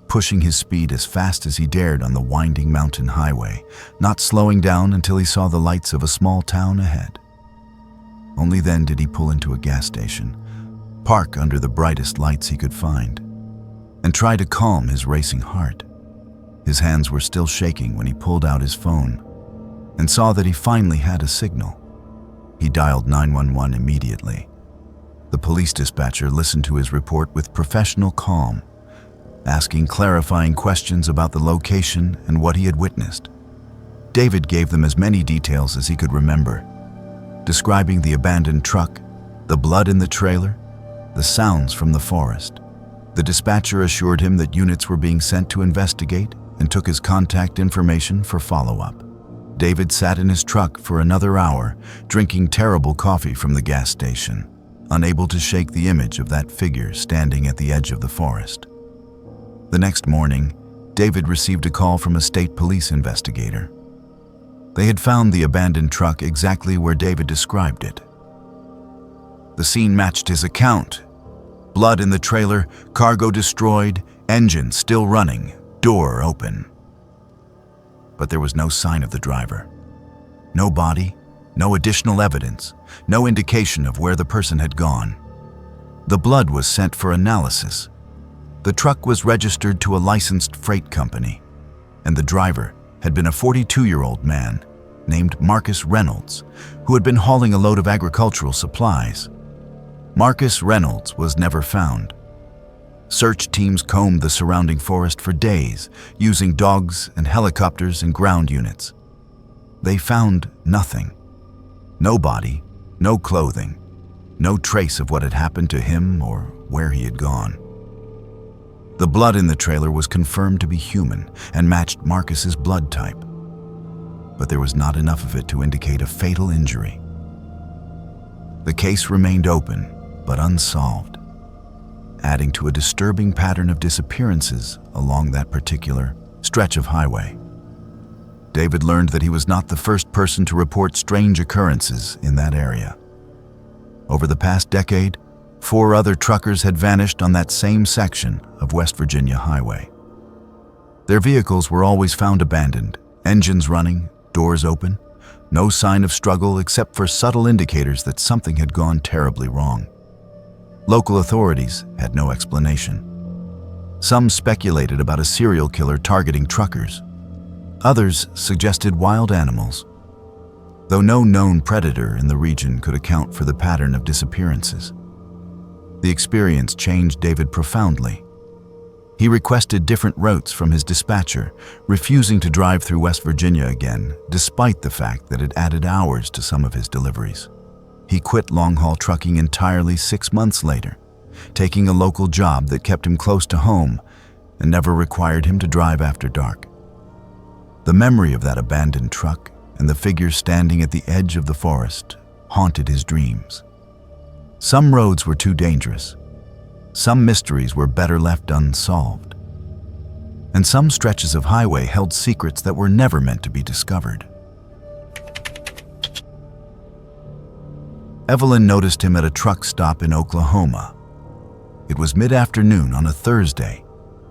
pushing his speed as fast as he dared on the winding mountain highway, not slowing down until he saw the lights of a small town ahead. Only then did he pull into a gas station, park under the brightest lights he could find, and try to calm his racing heart. His hands were still shaking when he pulled out his phone and saw that he finally had a signal. He dialed 911 immediately. The police dispatcher listened to his report with professional calm, asking clarifying questions about the location and what he had witnessed. David gave them as many details as he could remember, describing the abandoned truck, the blood in the trailer, the sounds from the forest. The dispatcher assured him that units were being sent to investigate and took his contact information for follow-up. David sat in his truck for another hour, drinking terrible coffee from the gas station, unable to shake the image of that figure standing at the edge of the forest. The next morning, David received a call from a state police investigator. They had found the abandoned truck exactly where David described it. The scene matched his account. Blood in the trailer, cargo destroyed, engine still running, door open. But there was no sign of the driver. No body, no additional evidence, no indication of where the person had gone. The blood was sent for analysis. The truck was registered to a licensed freight company, and the driver had been a 42-year-old man named Marcus Reynolds, who had been hauling a load of agricultural supplies. Marcus Reynolds was never found. Search teams combed the surrounding forest for days, using dogs and helicopters and ground units. They found nothing. No body, no clothing, no trace of what had happened to him or where he had gone. The blood in the trailer was confirmed to be human and matched Marcus's blood type, but there was not enough of it to indicate a fatal injury. The case remained open but unsolved, adding to a disturbing pattern of disappearances along that particular stretch of highway. David learned that he was not the first person to report strange occurrences in that area. Over the past decade, 4 other truckers had vanished on that same section of West Virginia highway. Their vehicles were always found abandoned, engines running, doors open, no sign of struggle except for subtle indicators that something had gone terribly wrong. Local authorities had no explanation. Some speculated about a serial killer targeting truckers. Others suggested wild animals, though no known predator in the region could account for the pattern of disappearances. The experience changed David profoundly. He requested different routes from his dispatcher, refusing to drive through West Virginia again, despite the fact that it added hours to some of his deliveries. He quit long-haul trucking entirely 6 months later, taking a local job that kept him close to home and never required him to drive after dark. The memory of that abandoned truck and the figure standing at the edge of the forest haunted his dreams. Some roads were too dangerous. Some mysteries were better left unsolved. And some stretches of highway held secrets that were never meant to be discovered. Evelyn noticed him at a truck stop in Oklahoma. It was mid-afternoon on a Thursday,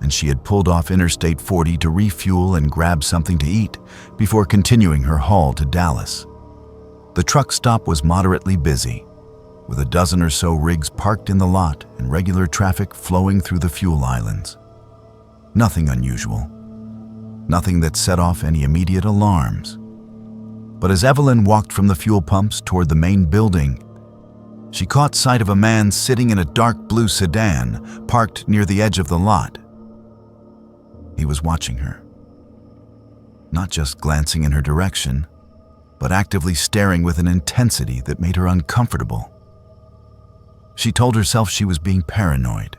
and she had pulled off Interstate 40 to refuel and grab something to eat before continuing her haul to Dallas. The truck stop was moderately busy, with a dozen or so rigs parked in the lot and regular traffic flowing through the fuel islands. Nothing unusual. Nothing that set off any immediate alarms. But as Evelyn walked from the fuel pumps toward the main building, she caught sight of a man sitting in a dark blue sedan parked near the edge of the lot. He was watching her, not just glancing in her direction, but actively staring with an intensity that made her uncomfortable. She told herself she was being paranoid.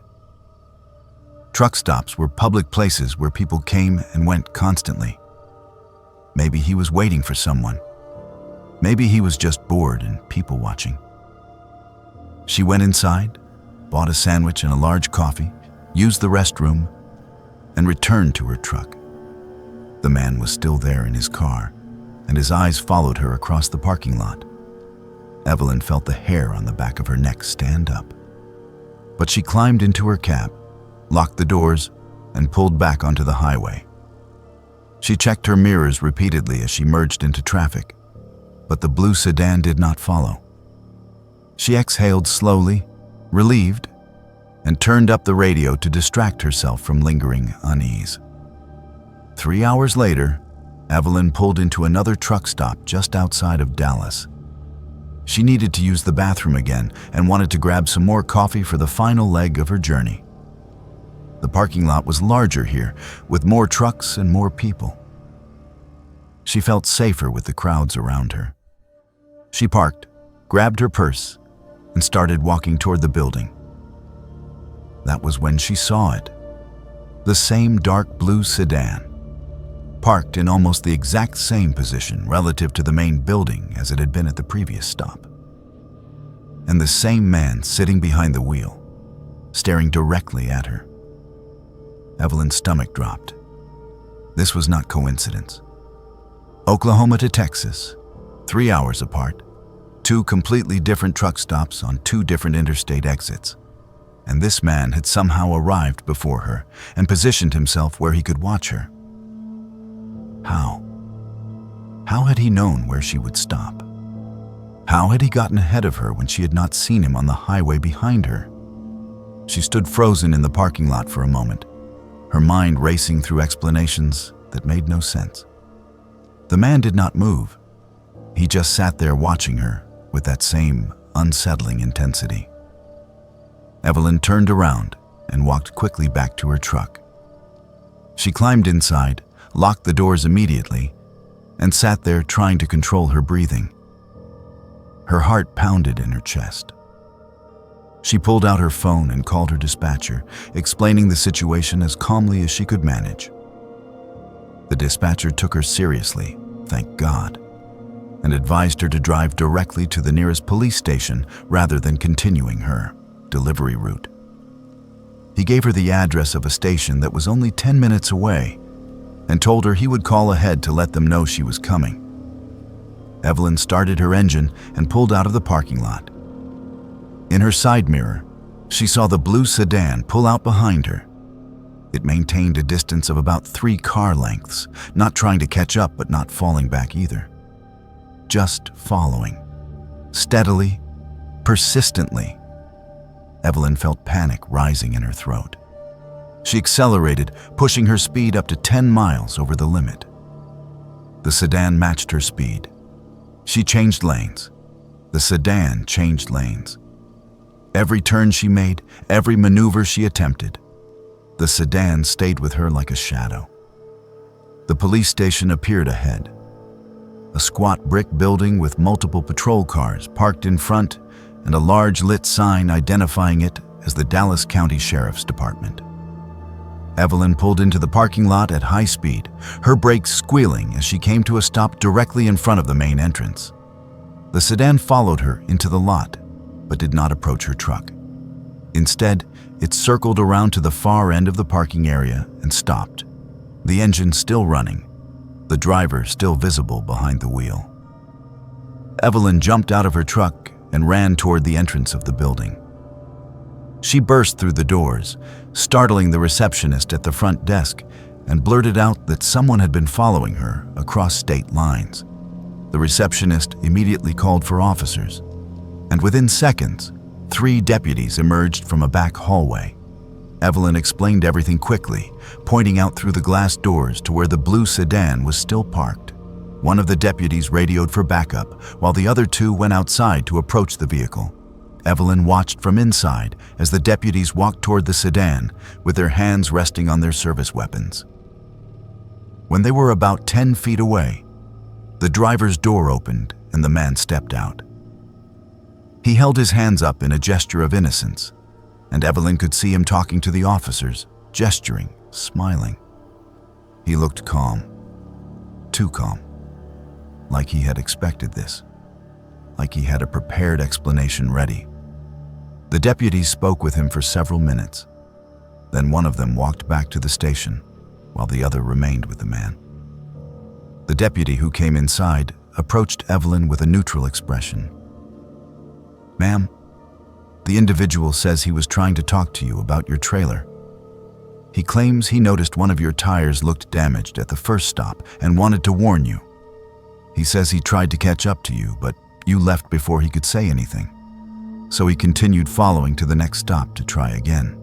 Truck stops were public places where people came and went constantly. Maybe he was waiting for someone. Maybe he was just bored and people watching. She went inside, bought a sandwich and a large coffee, used the restroom, and returned to her truck. The man was still there in his car, and his eyes followed her across the parking lot. Evelyn felt the hair on the back of her neck stand up. But she climbed into her cab, locked the doors, and pulled back onto the highway. She checked her mirrors repeatedly as she merged into traffic, but the blue sedan did not follow. She exhaled slowly, relieved, and turned up the radio to distract herself from lingering unease. 3 hours later, Evelyn pulled into another truck stop just outside of Dallas. She needed to use the bathroom again and wanted to grab some more coffee for the final leg of her journey. The parking lot was larger here, with more trucks and more people. She felt safer with the crowds around her. She parked, grabbed her purse, and started walking toward the building. That was when she saw it. The same dark blue sedan, parked in almost the exact same position relative to the main building as it had been at the previous stop. And the same man sitting behind the wheel, staring directly at her. Evelyn's stomach dropped. This was not coincidence. Oklahoma to Texas, 3 hours apart, 2 completely different truck stops on 2 different interstate exits. And this man had somehow arrived before her and positioned himself where he could watch her. How? How had he known where she would stop? How had he gotten ahead of her when she had not seen him on the highway behind her? She stood frozen in the parking lot for a moment, her mind racing through explanations that made no sense. The man did not move. He just sat there watching her with that same unsettling intensity. Evelyn turned around and walked quickly back to her truck. She climbed inside, locked the doors immediately, and sat there trying to control her breathing. Her heart pounded in her chest. She pulled out her phone and called her dispatcher, explaining the situation as calmly as she could manage. The dispatcher took her seriously, thank God, and advised her to drive directly to the nearest police station rather than continuing her delivery route. He gave her the address of a station that was only 10 minutes away and told her he would call ahead to let them know she was coming. Evelyn started her engine and pulled out of the parking lot. In her side mirror, she saw the blue sedan pull out behind her. It maintained a distance of about 3 car lengths, not trying to catch up but not falling back either. Just following. Steadily, persistently. Evelyn felt panic rising in her throat. She accelerated, pushing her speed up to 10 miles over the limit. The sedan matched her speed. She changed lanes. The sedan changed lanes. Every turn she made, every maneuver she attempted, the sedan stayed with her like a shadow. The police station appeared ahead. A squat brick building with multiple patrol cars parked in front and a large lit sign identifying it as the Dallas County Sheriff's Department. Evelyn pulled into the parking lot at high speed, her brakes squealing as she came to a stop directly in front of the main entrance. The sedan followed her into the lot, but did not approach her truck. Instead, it circled around to the far end of the parking area and stopped, the engine still running, the driver still visible behind the wheel. Evelyn jumped out of her truck and ran toward the entrance of the building. She burst through the doors, startling the receptionist at the front desk, and blurted out that someone had been following her across state lines. The receptionist immediately called for officers, and within seconds, 3 deputies emerged from a back hallway. Evelyn explained everything quickly, pointing out through the glass doors to where the blue sedan was still parked. One of the deputies radioed for backup, while the other 2 went outside to approach the vehicle. Evelyn watched from inside as the deputies walked toward the sedan, with their hands resting on their service weapons. When they were about 10 feet away, the driver's door opened and the man stepped out. He held his hands up in a gesture of innocence, and Evelyn could see him talking to the officers, gesturing, smiling. He looked calm, too calm, like he had expected this, like he had a prepared explanation ready. The deputies spoke with him for several minutes. Then one of them walked back to the station, while the other remained with the man. The deputy who came inside approached Evelyn with a neutral expression. "Ma'am, the individual says he was trying to talk to you about your trailer. He claims he noticed one of your tires looked damaged at the first stop and wanted to warn you. He says he tried to catch up to you, but you left before he could say anything. So he continued following to the next stop to try again."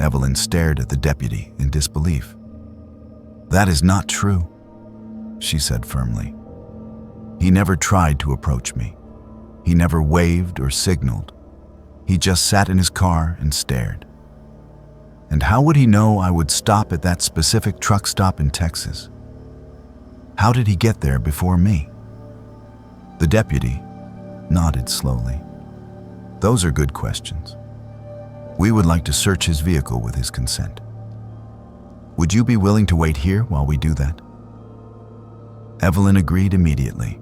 Evelyn stared at the deputy in disbelief. "That is not true," she said firmly. "He never tried to approach me. He never waved or signaled. He just sat in his car and stared. And how would he know I would stop at that specific truck stop in Texas? How did he get there before me? The deputy nodded slowly. Those are good questions. We would like to search his vehicle with his consent. Would you be willing to wait here while we do that? Evelyn agreed immediately.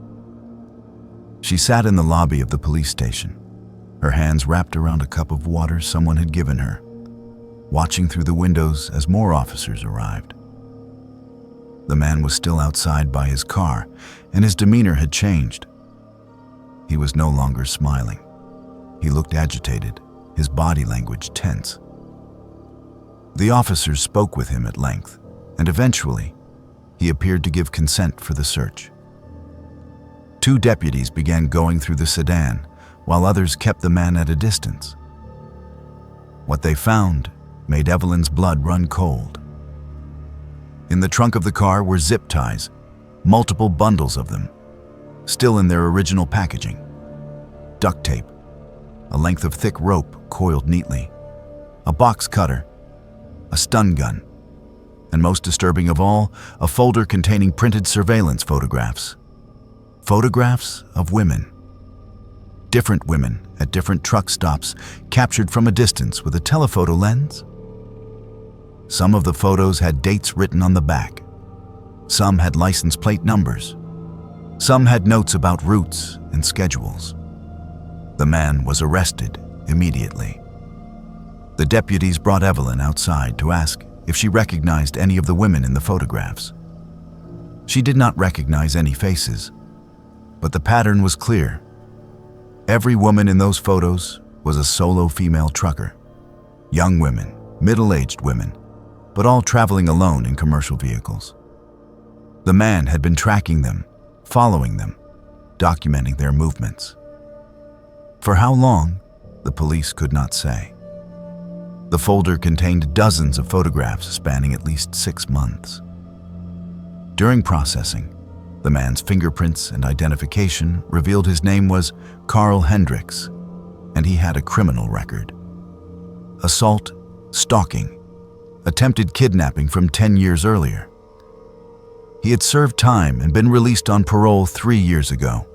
She sat in the lobby of the police station, her hands wrapped around a cup of water someone had given her, watching through the windows as more officers arrived. The man was still outside by his car, and his demeanor had changed. He was no longer smiling. He looked agitated, his body language tense. The officers spoke with him at length, and eventually, he appeared to give consent for the search. 2 deputies began going through the sedan, while others kept the man at a distance. What they found made Evelyn's blood run cold. In the trunk of the car were zip ties, multiple bundles of them, still in their original packaging. Duct tape, a length of thick rope coiled neatly, a box cutter, a stun gun, and most disturbing of all, a folder containing printed surveillance photographs. Photographs of women. Different women at different truck stops, captured from a distance with a telephoto lens. Some of the photos had dates written on the back. Some had license plate numbers. Some had notes about routes and schedules. The man was arrested immediately. The deputies brought Evelyn outside to ask if she recognized any of the women in the photographs. She did not recognize any faces, but the pattern was clear. Every woman in those photos was a solo female trucker. Young women, middle-aged women, but all traveling alone in commercial vehicles. The man had been tracking them, following them, documenting their movements. For how long, the police could not say. The folder contained dozens of photographs spanning at least 6 months. During processing, the man's fingerprints and identification revealed his name was Carl Hendricks, and he had a criminal record. Assault, stalking, attempted kidnapping from 10 years earlier. He had served time and been released on parole 3 years ago.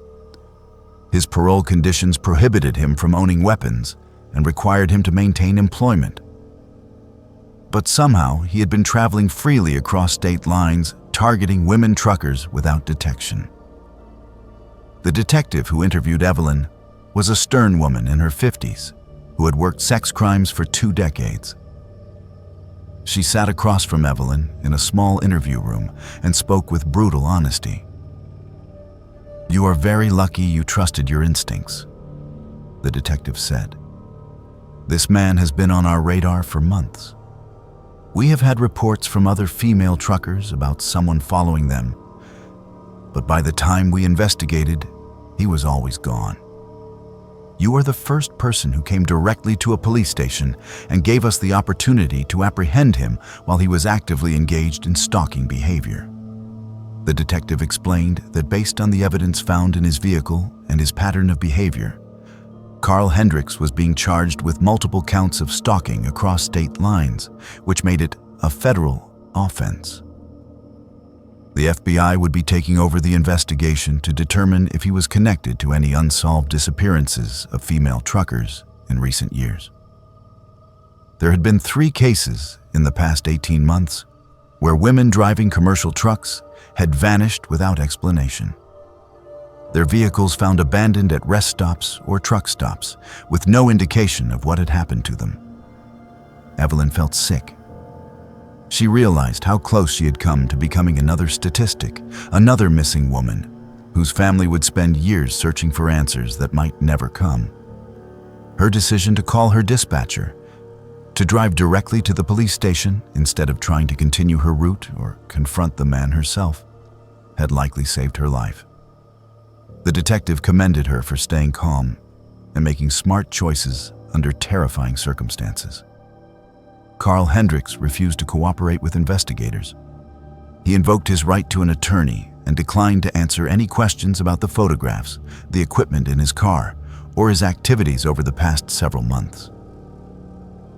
His parole conditions prohibited him from owning weapons and required him to maintain employment. But somehow he had been traveling freely across state lines, targeting women truckers without detection. The detective who interviewed Evelyn was a stern woman in her 50s who had worked sex crimes for 2 decades. She sat across from Evelyn in a small interview room and spoke with brutal honesty. "You are very lucky you trusted your instincts," the detective said. "This man has been on our radar for months. We have had reports from other female truckers about someone following them, but by the time we investigated, he was always gone. You are the first person who came directly to a police station and gave us the opportunity to apprehend him while he was actively engaged in stalking behavior." The detective explained that based on the evidence found in his vehicle and his pattern of behavior, Carl Hendricks was being charged with multiple counts of stalking across state lines, which made it a federal offense. The FBI would be taking over the investigation to determine if he was connected to any unsolved disappearances of female truckers in recent years. There had been 3 cases in the past 18 months where women driving commercial trucks had vanished without explanation. Their vehicles found abandoned at rest stops or truck stops, with no indication of what had happened to them. Evelyn felt sick. She realized how close she had come to becoming another statistic, another missing woman, whose family would spend years searching for answers that might never come. Her decision to call her dispatcher, to drive directly to the police station instead of trying to continue her route or confront the man herself, had likely saved her life. The detective commended her for staying calm and making smart choices under terrifying circumstances. Carl Hendricks refused to cooperate with investigators. He invoked his right to an attorney and declined to answer any questions about the photographs, the equipment in his car, or his activities over the past several months.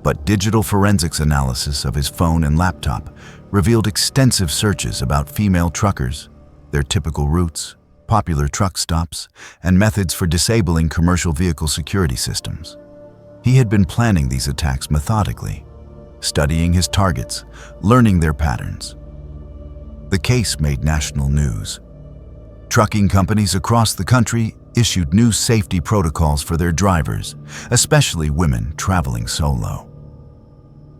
But digital forensics analysis of his phone and laptop revealed extensive searches about female truckers, their typical routes, popular truck stops, and methods for disabling commercial vehicle security systems. He had been planning these attacks methodically, studying his targets, learning their patterns. The case made national news. Trucking companies across the country issued new safety protocols for their drivers, especially women traveling solo.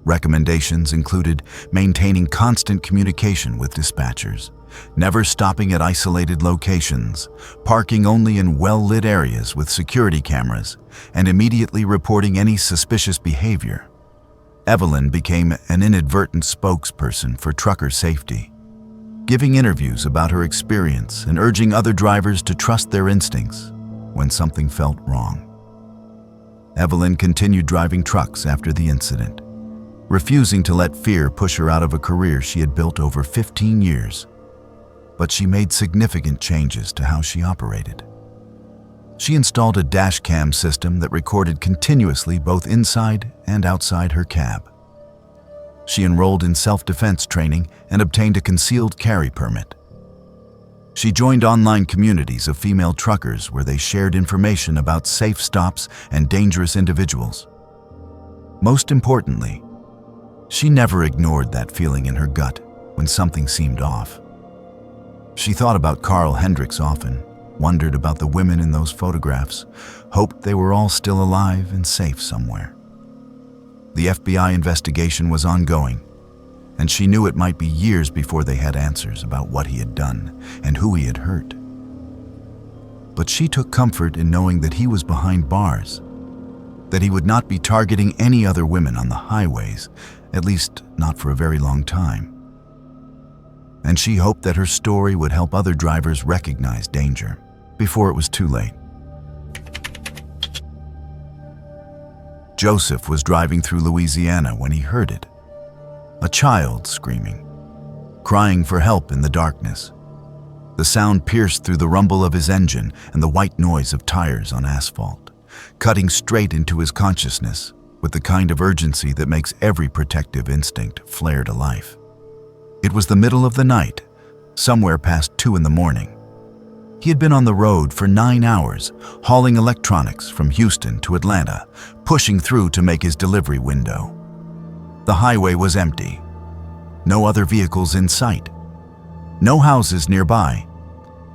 Recommendations included maintaining constant communication with dispatchers, never stopping at isolated locations, parking only in well-lit areas with security cameras, and immediately reporting any suspicious behavior. Evelyn became an inadvertent spokesperson for trucker safety, giving interviews about her experience and urging other drivers to trust their instincts when something felt wrong. Evelyn continued driving trucks after the incident, refusing to let fear push her out of a career she had built over 15 years. But she made significant changes to how she operated. She installed a dash cam system that recorded continuously both inside and outside her cab. She enrolled in self-defense training and obtained a concealed carry permit. She joined online communities of female truckers where they shared information about safe stops and dangerous individuals. Most importantly, she never ignored that feeling in her gut when something seemed off. She thought about Carl Hendricks often, wondered about the women in those photographs, hoped they were all still alive and safe somewhere. The FBI investigation was ongoing, and she knew it might be years before they had answers about what he had done and who he had hurt. But she took comfort in knowing that he was behind bars, that he would not be targeting any other women on the highways, at least not for a very long time. And she hoped that her story would help other drivers recognize danger before it was too late. Joseph was driving through Louisiana when he heard it. A child screaming, crying for help in the darkness. The sound pierced through the rumble of his engine and the white noise of tires on asphalt, cutting straight into his consciousness with the kind of urgency that makes every protective instinct flare to life. It was the middle of the night, somewhere past 2 in the morning. He had been on the road for 9 hours, hauling electronics from Houston to Atlanta, pushing through to make his delivery window. The highway was empty. No other vehicles in sight. No houses nearby.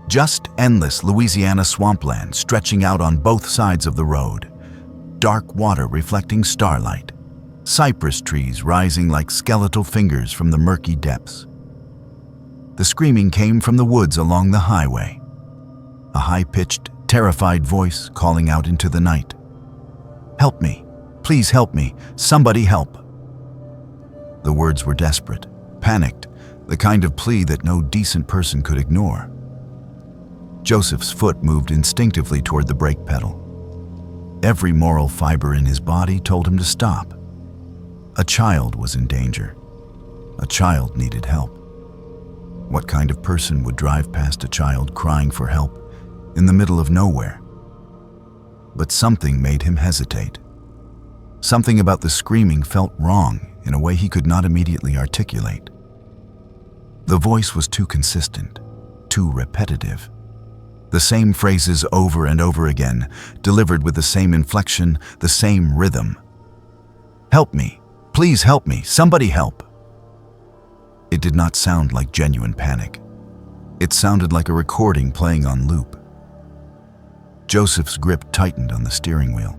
Just endless Louisiana swampland stretching out on both sides of the road. Dark water reflecting starlight. Cypress trees rising like skeletal fingers from the murky depths. The screaming came from the woods along the highway. A high-pitched, terrified voice calling out into the night. "Help me! Please help me! Somebody help!" The words were desperate, panicked, the kind of plea that no decent person could ignore. Joseph's foot moved instinctively toward the brake pedal. Every moral fiber in his body told him to stop. A child was in danger. A child needed help. What kind of person would drive past a child crying for help in the middle of nowhere? But something made him hesitate. Something about the screaming felt wrong in a way he could not immediately articulate. The voice was too consistent, too repetitive. The same phrases over and over again, delivered with the same inflection, the same rhythm. "Help me! Please help me! Somebody help!" It did not sound like genuine panic. It sounded like a recording playing on loop. Joseph's grip tightened on the steering wheel.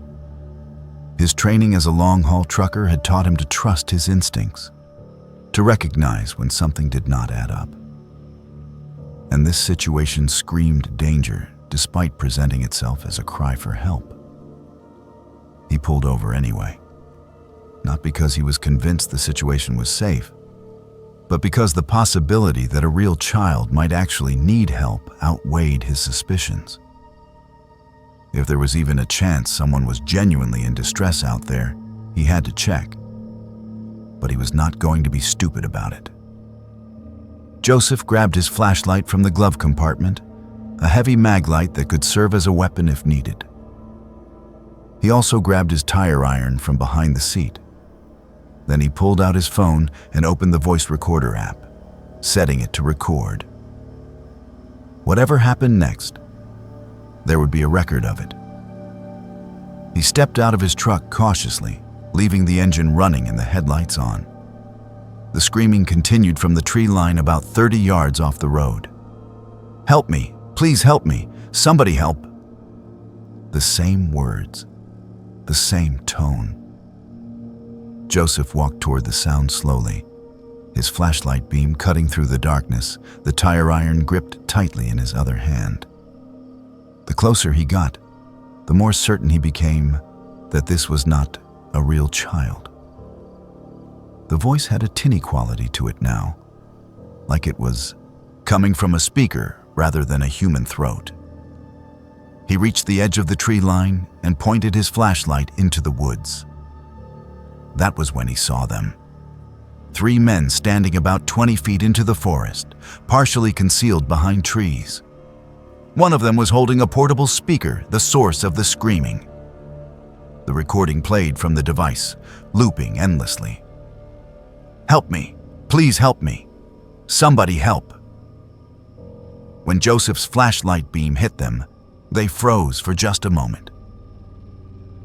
His training as a long-haul trucker had taught him to trust his instincts, to recognize when something did not add up. And this situation screamed danger despite presenting itself as a cry for help. He pulled over anyway, not because he was convinced the situation was safe, but because the possibility that a real child might actually need help outweighed his suspicions. If there was even a chance someone was genuinely in distress out there, he had to check. But he was not going to be stupid about it. Joseph grabbed his flashlight from the glove compartment, a heavy mag light that could serve as a weapon if needed. He also grabbed his tire iron from behind the seat. Then he pulled out his phone and opened the voice recorder app, setting it to record. Whatever happened next, there would be a record of it. He stepped out of his truck cautiously, leaving the engine running and the headlights on. The screaming continued from the tree line about 30 yards off the road. "Help me! Please help me! Somebody help!" The same words, the same tone. Joseph walked toward the sound slowly, his flashlight beam cutting through the darkness, the tire iron gripped tightly in his other hand. The closer he got, the more certain he became that this was not a real child. The voice had a tinny quality to it now, like it was coming from a speaker rather than a human throat. He reached the edge of the tree line and pointed his flashlight into the woods. That was when he saw them. 3 men standing about 20 feet into the forest, partially concealed behind trees. One of them was holding a portable speaker, the source of the screaming. The recording played from the device, looping endlessly. "Help me! Please help me! Somebody help!" When Joseph's flashlight beam hit them, they froze for just a moment.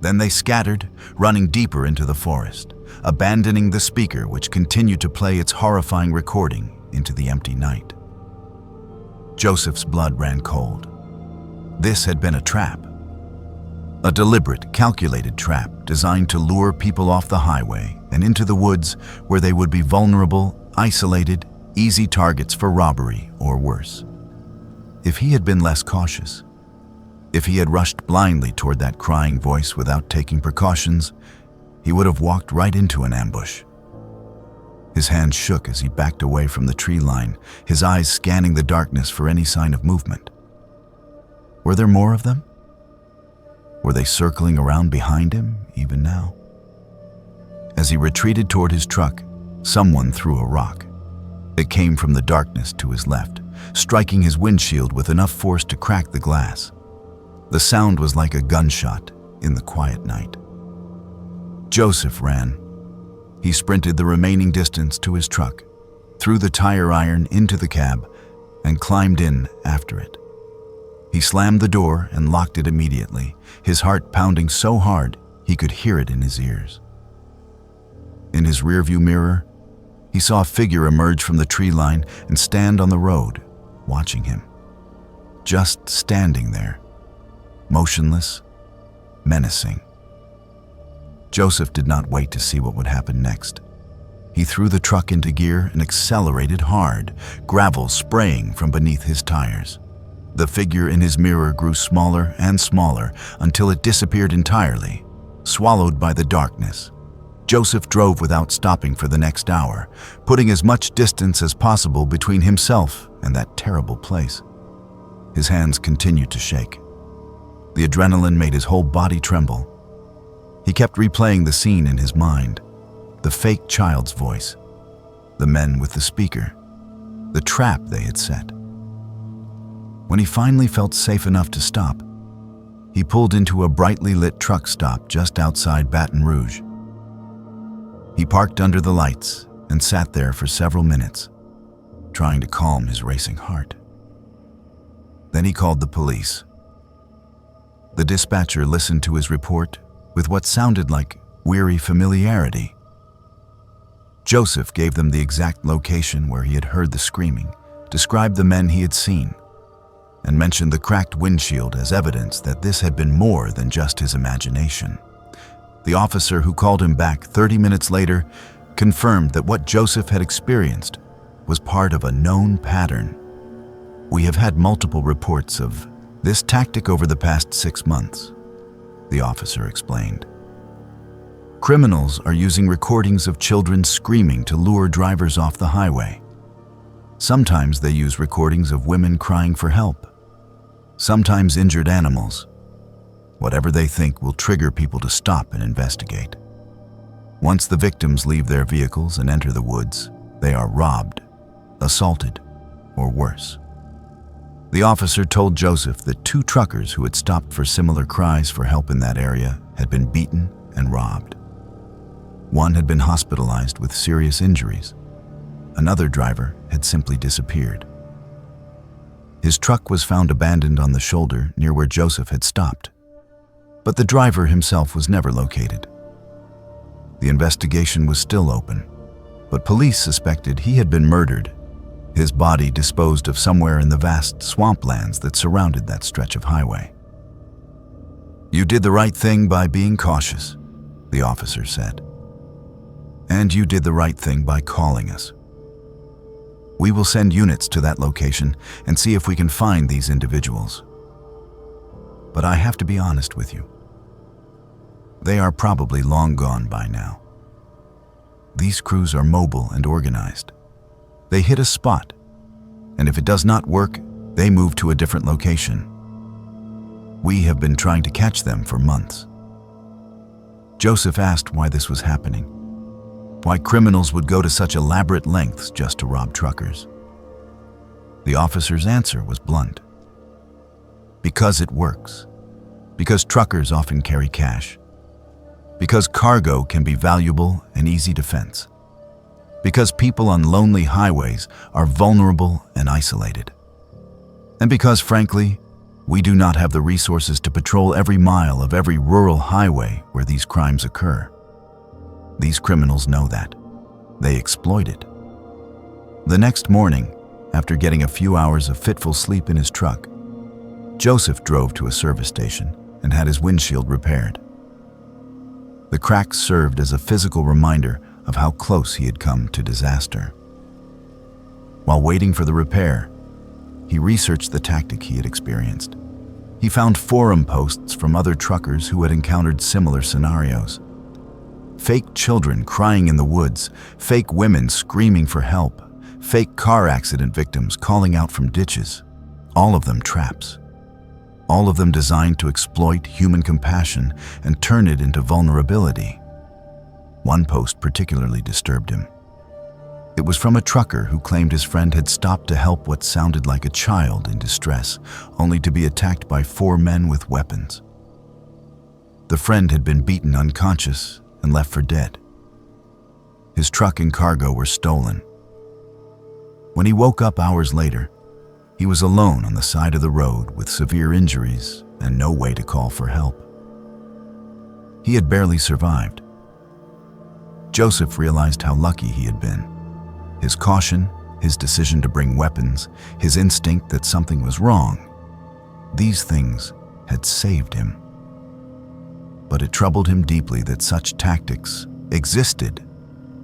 Then they scattered, running deeper into the forest, abandoning the speaker which continued to play its horrifying recording into the empty night. Joseph's blood ran cold. This had been a trap. A deliberate, calculated trap designed to lure people off the highway and into the woods where they would be vulnerable, isolated, easy targets for robbery or worse. If he had been less cautious, if he had rushed blindly toward that crying voice without taking precautions, he would have walked right into an ambush. His hands shook as he backed away from the tree line, his eyes scanning the darkness for any sign of movement. Were there more of them? Were they circling around behind him, even now? As he retreated toward his truck, someone threw a rock. It came from the darkness to his left, striking his windshield with enough force to crack the glass. The sound was like a gunshot in the quiet night. Joseph ran. He sprinted the remaining distance to his truck, threw the tire iron into the cab, and climbed in after it. He slammed the door and locked it immediately, his heart pounding so hard he could hear it in his ears. In his rearview mirror, he saw a figure emerge from the tree line and stand on the road, watching him. Just standing there, motionless, menacing. Joseph did not wait to see what would happen next. He threw the truck into gear and accelerated hard, gravel spraying from beneath his tires. The figure in his mirror grew smaller and smaller until it disappeared entirely, swallowed by the darkness. Joseph drove without stopping for the next hour, putting as much distance as possible between himself and that terrible place. His hands continued to shake. The adrenaline made his whole body tremble. He kept replaying the scene in his mind, the fake child's voice, the men with the speaker, the trap they had set. When he finally felt safe enough to stop, he pulled into a brightly lit truck stop just outside Baton Rouge. He parked under the lights and sat there for several minutes, trying to calm his racing heart. Then he called the police. The dispatcher listened to his report with what sounded like weary familiarity. Joseph gave them the exact location where he had heard the screaming, described the men he had seen, and mentioned the cracked windshield as evidence that this had been more than just his imagination. The officer who called him back 30 minutes later confirmed that what Joseph had experienced was part of a known pattern. "We have had multiple reports of this tactic over the past 6 months," the officer explained. "Criminals are using recordings of children screaming to lure drivers off the highway. Sometimes they use recordings of women crying for help, sometimes injured animals, whatever they think will trigger people to stop and investigate. Once the victims leave their vehicles and enter the woods, they are robbed, assaulted, or worse." The officer told Joseph that 2 truckers who had stopped for similar cries for help in that area had been beaten and robbed. One had been hospitalized with serious injuries. Another driver had simply disappeared. His truck was found abandoned on the shoulder near where Joseph had stopped, but the driver himself was never located. The investigation was still open, but police suspected he had been murdered, his body disposed of somewhere in the vast swamplands that surrounded that stretch of highway. "You did the right thing by being cautious," the officer said. "And you did the right thing by calling us. We will send units to that location and see if we can find these individuals. But I have to be honest with you. They are probably long gone by now. These crews are mobile and organized. They hit a spot, and if it does not work, they move to a different location. We have been trying to catch them for months." Joseph asked why this was happening, why criminals would go to such elaborate lengths just to rob truckers. The officer's answer was blunt. Because it works. Because truckers often carry cash. Because cargo can be valuable and easy to fence. Because people on lonely highways are vulnerable and isolated. And because, frankly, we do not have the resources to patrol every mile of every rural highway where these crimes occur. These criminals know that. They exploit it. The next morning, after getting a few hours of fitful sleep in his truck, Joseph drove to a service station and had his windshield repaired. The cracks served as a physical reminder of how close he had come to disaster. While waiting for the repair, he researched the tactic he had experienced. He found forum posts from other truckers who had encountered similar scenarios. Fake children crying in the woods, fake women screaming for help, fake car accident victims calling out from ditches, all of them traps. All of them designed to exploit human compassion and turn it into vulnerability. One post particularly disturbed him. It was from a trucker who claimed his friend had stopped to help what sounded like a child in distress, only to be attacked by 4 men with weapons. The friend had been beaten unconscious and left for dead. His truck and cargo were stolen. When he woke up hours later, he was alone on the side of the road with severe injuries and no way to call for help. He had barely survived. Joseph realized how lucky he had been. His caution, his decision to bring weapons, his instinct that something was wrong, these things had saved him. But it troubled him deeply that such tactics existed,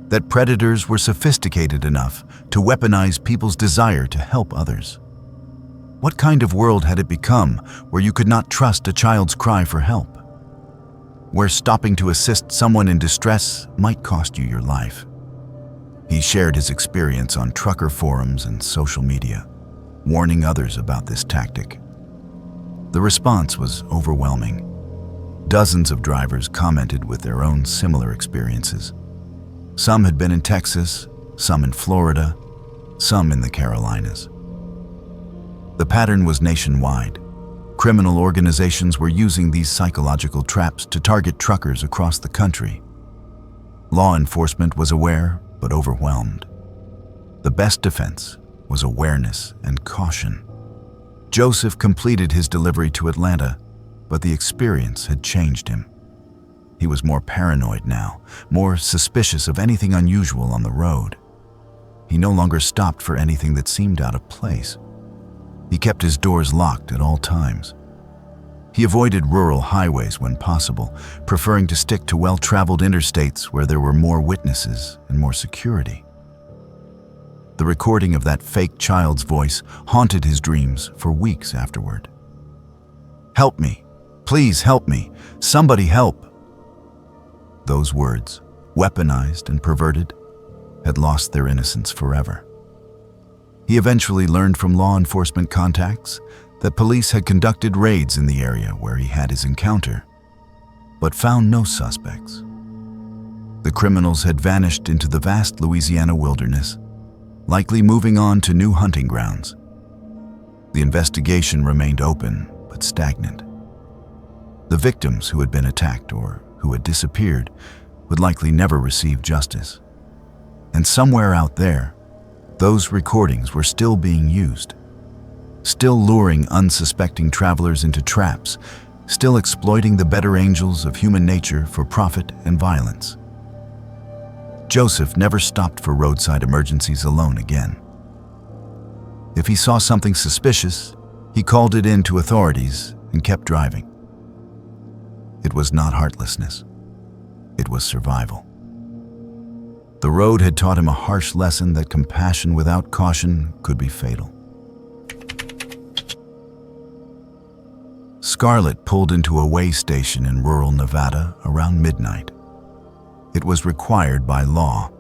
that predators were sophisticated enough to weaponize people's desire to help others. What kind of world had it become where you could not trust a child's cry for help? Where stopping to assist someone in distress might cost you your life? He shared his experience on trucker forums and social media, warning others about this tactic. The response was overwhelming. Dozens of drivers commented with their own similar experiences. Some had been in Texas, some in Florida, some in the Carolinas. The pattern was nationwide. Criminal organizations were using these psychological traps to target truckers across the country. Law enforcement was aware, but overwhelmed. The best defense was awareness and caution. Joseph completed his delivery to Atlanta, but the experience had changed him. He was more paranoid now, more suspicious of anything unusual on the road. He no longer stopped for anything that seemed out of place. He kept his doors locked at all times. He avoided rural highways when possible, preferring to stick to well-traveled interstates where there were more witnesses and more security. The recording of that fake child's voice haunted his dreams for weeks afterward. "Help me! Please help me! Somebody help!" Those words, weaponized and perverted, had lost their innocence forever. He eventually learned from law enforcement contacts that police had conducted raids in the area where he had his encounter, but found no suspects. The criminals had vanished into the vast Louisiana wilderness, likely moving on to new hunting grounds. The investigation remained open but stagnant. The victims who had been attacked or who had disappeared would likely never receive justice. And somewhere out there, those recordings were still being used, still luring unsuspecting travelers into traps, still exploiting the better angels of human nature for profit and violence. Joseph never stopped for roadside emergencies alone again. If he saw something suspicious, he called it in to authorities and kept driving. It was not heartlessness. It was survival. The road had taught him a harsh lesson that compassion without caution could be fatal. Scarlett pulled into a way station in rural Nevada around midnight. It was required by law.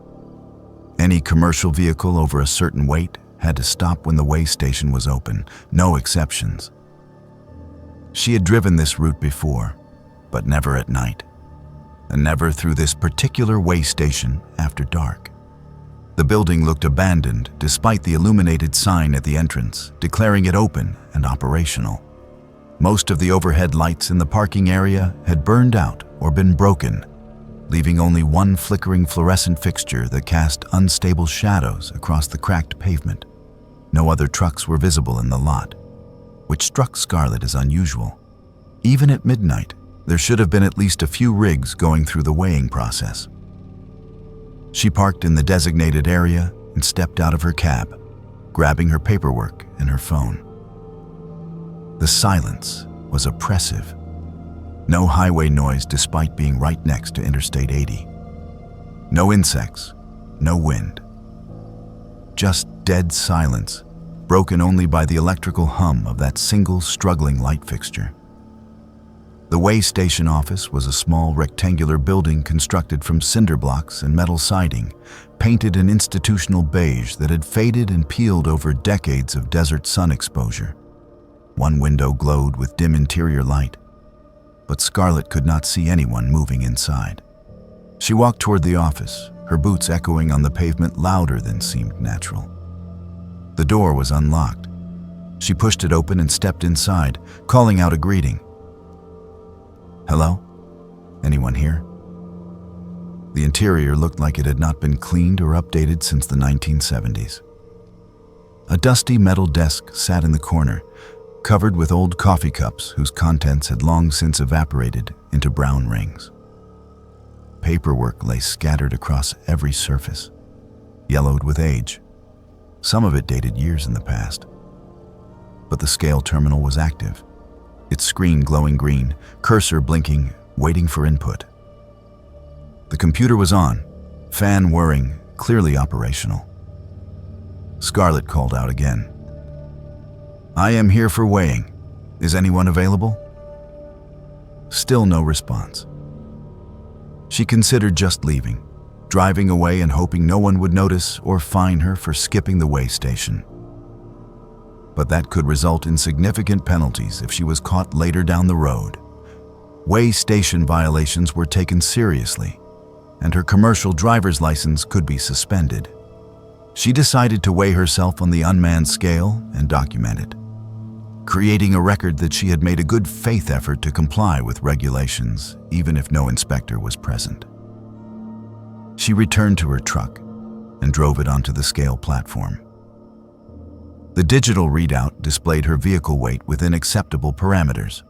Any commercial vehicle over a certain weight had to stop when the way station was open, no exceptions. She had driven this route before, but never at night, and never through this particular way station after dark. The building looked abandoned despite the illuminated sign at the entrance declaring it open and operational. Most of the overhead lights in the parking area had burned out or been broken, leaving only one flickering fluorescent fixture that cast unstable shadows across the cracked pavement. No other trucks were visible in the lot, which struck Scarlett as unusual. Even at midnight, there should have been at least a few rigs going through the weighing process. She parked in the designated area and stepped out of her cab, grabbing her paperwork and her phone. The silence was oppressive. No highway noise despite being right next to Interstate 80. No insects, no wind. Just dead silence, broken only by the electrical hum of that single struggling light fixture. The way station office was a small rectangular building constructed from cinder blocks and metal siding, painted an institutional beige that had faded and peeled over decades of desert sun exposure. One window glowed with dim interior light, but Scarlett could not see anyone moving inside. She walked toward the office, her boots echoing on the pavement louder than seemed natural. The door was unlocked. She pushed it open and stepped inside, calling out a greeting. "Hello? Anyone here?" The interior looked like it had not been cleaned or updated since the 1970s. A dusty metal desk sat in the corner, covered with old coffee cups whose contents had long since evaporated into brown rings. Paperwork lay scattered across every surface, yellowed with age. Some of it dated years in the past. But the scale terminal was active, its screen glowing green, cursor blinking, waiting for input. The computer was on, fan whirring, clearly operational. Scarlett called out again. "I am here for weighing. Is anyone available?" Still no response. She considered just leaving, driving away and hoping no one would notice or fine her for skipping the weigh station. But that could result in significant penalties if she was caught later down the road. Weigh station violations were taken seriously, and her commercial driver's license could be suspended. She decided to weigh herself on the unmanned scale and document it, creating a record that she had made a good faith effort to comply with regulations, even if no inspector was present. She returned to her truck and drove it onto the scale platform. The digital readout displayed her vehicle weight within acceptable parameters.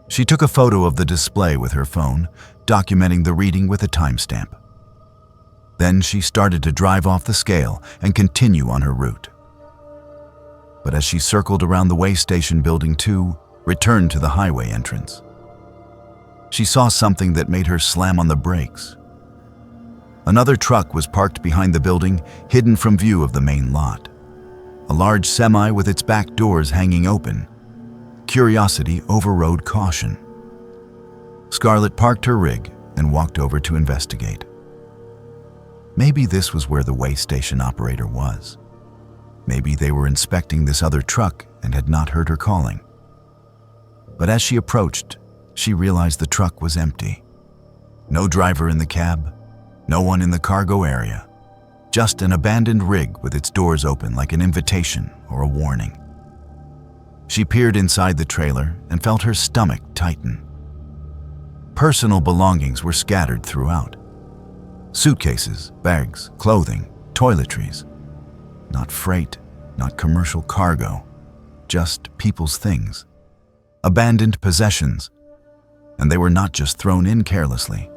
She took a photo of the display with her phone, documenting the reading with a timestamp. Then she started to drive off the scale and continue on her route. But as she circled around the weigh station building to return to the highway entrance, she saw something that made her slam on the brakes. Another truck was parked behind the building, hidden from view of the main lot. A large semi with its back doors hanging open. Curiosity overrode caution. Scarlett parked her rig and walked over to investigate. Maybe this was where the weigh station operator was. Maybe they were inspecting this other truck and had not heard her calling. But as she approached, she realized the truck was empty. No driver in the cab, no one in the cargo area, just an abandoned rig with its doors open like an invitation or a warning. She peered inside the trailer and felt her stomach tighten. Personal belongings were scattered throughout. Suitcases, bags, clothing, toiletries. Not freight, not commercial cargo, just people's things. Abandoned possessions. And they were not just thrown in carelessly.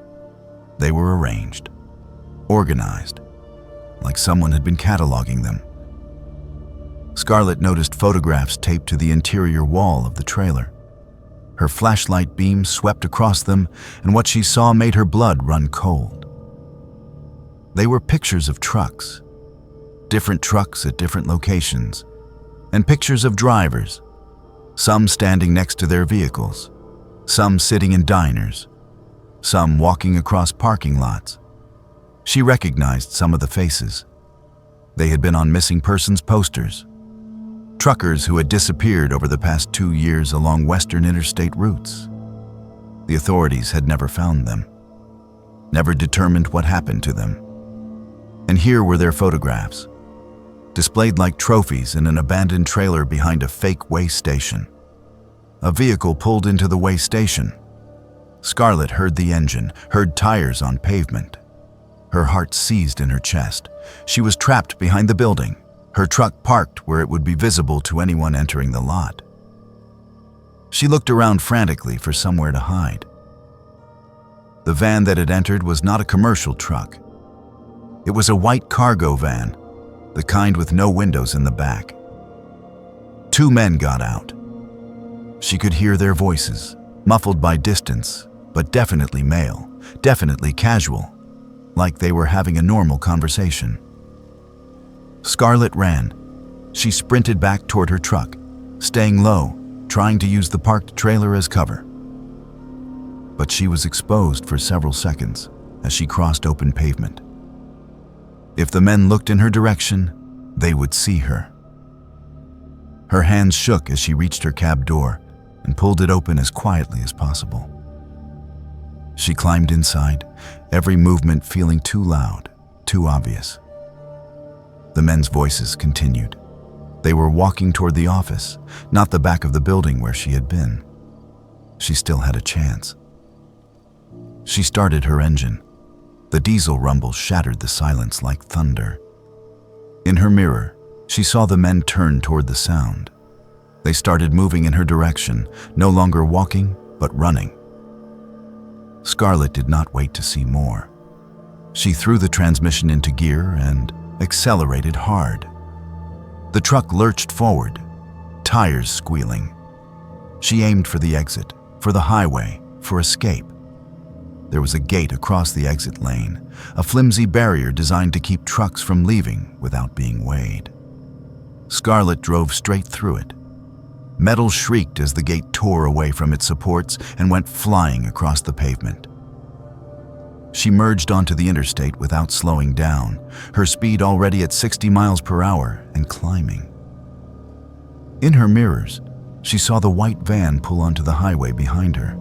They were arranged, organized, like someone had been cataloging them. Scarlett noticed photographs taped to the interior wall of the trailer. Her flashlight beam swept across them, and what she saw made her blood run cold. They were pictures of trucks, different trucks at different locations, and pictures of drivers, some standing next to their vehicles, some sitting in diners, some walking across parking lots. She recognized some of the faces. They had been on missing persons posters. Truckers who had disappeared over the past 2 years along Western interstate routes. The authorities had never found them, never determined what happened to them. And here were their photographs, displayed like trophies in an abandoned trailer behind a fake way station. A vehicle pulled into the way station. Scarlett heard the engine, heard tires on pavement. Her heart seized in her chest. She was trapped behind the building, her truck parked where it would be visible to anyone entering the lot. She looked around frantically for somewhere to hide. The van that had entered was not a commercial truck. It was a white cargo van, the kind with no windows in the back. 2 men got out. She could hear their voices, muffled by distance, but definitely male, definitely casual, like they were having a normal conversation. Scarlett ran. She sprinted back toward her truck, staying low, trying to use the parked trailer as cover. But she was exposed for several seconds as she crossed open pavement. If the men looked in her direction, they would see her. Her hands shook as she reached her cab door and pulled it open as quietly as possible. She climbed inside, every movement feeling too loud, too obvious. The men's voices continued. They were walking toward the office, not the back of the building where she had been. She still had a chance. She started her engine. The diesel rumble shattered the silence like thunder. In her mirror, she saw the men turn toward the sound. They started moving in her direction, no longer walking, but running. Scarlett did not wait to see more. She threw the transmission into gear and accelerated hard. The truck lurched forward, tires squealing. She aimed for the exit, for the highway, for escape. There was a gate across the exit lane, a flimsy barrier designed to keep trucks from leaving without being weighed. Scarlett drove straight through it. Metal shrieked as the gate tore away from its supports and went flying across the pavement. She merged onto the interstate without slowing down, her speed already at 60 miles per hour and climbing. In her mirrors, she saw the white van pull onto the highway behind her.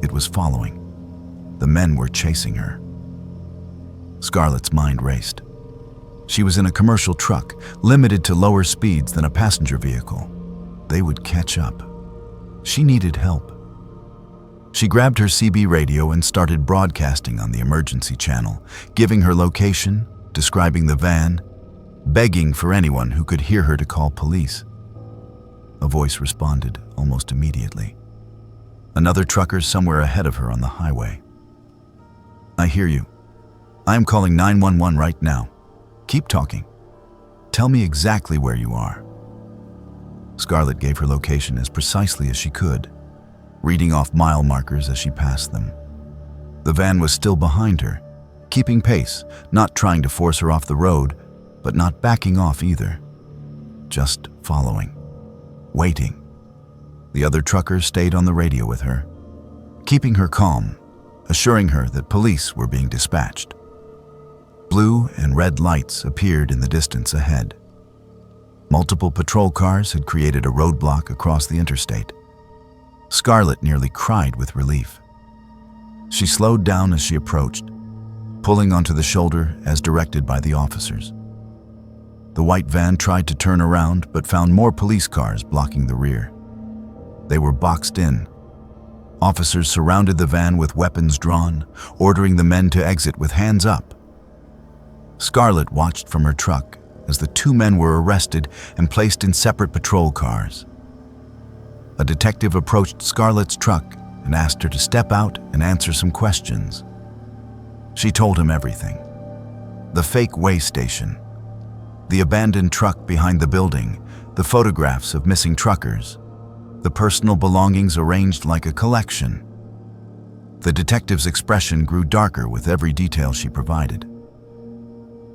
It was following. The men were chasing her. Scarlett's mind raced. She was in a commercial truck, limited to lower speeds than a passenger vehicle. They would catch up. She needed help. She grabbed her CB radio and started broadcasting on the emergency channel, giving her location, describing the van, begging for anyone who could hear her to call police. A voice responded almost immediately. Another trucker somewhere ahead of her on the highway. "I hear you. I am calling 911 right now. Keep talking. Tell me exactly where you are." Scarlett gave her location as precisely as she could, reading off mile markers as she passed them. The van was still behind her, keeping pace, not trying to force her off the road, but not backing off either. Just following, waiting. The other truckers stayed on the radio with her, keeping her calm, assuring her that police were being dispatched. Blue and red lights appeared in the distance ahead. Multiple patrol cars had created a roadblock across the interstate. Scarlett nearly cried with relief. She slowed down as she approached, pulling onto the shoulder as directed by the officers. The white van tried to turn around but found more police cars blocking the rear. They were boxed in. Officers surrounded the van with weapons drawn, ordering the men to exit with hands up. Scarlett watched from her truck as the two men were arrested and placed in separate patrol cars. A detective approached Scarlett's truck and asked her to step out and answer some questions. She told him everything. The fake way station, the abandoned truck behind the building, the photographs of missing truckers, the personal belongings arranged like a collection. The detective's expression grew darker with every detail she provided.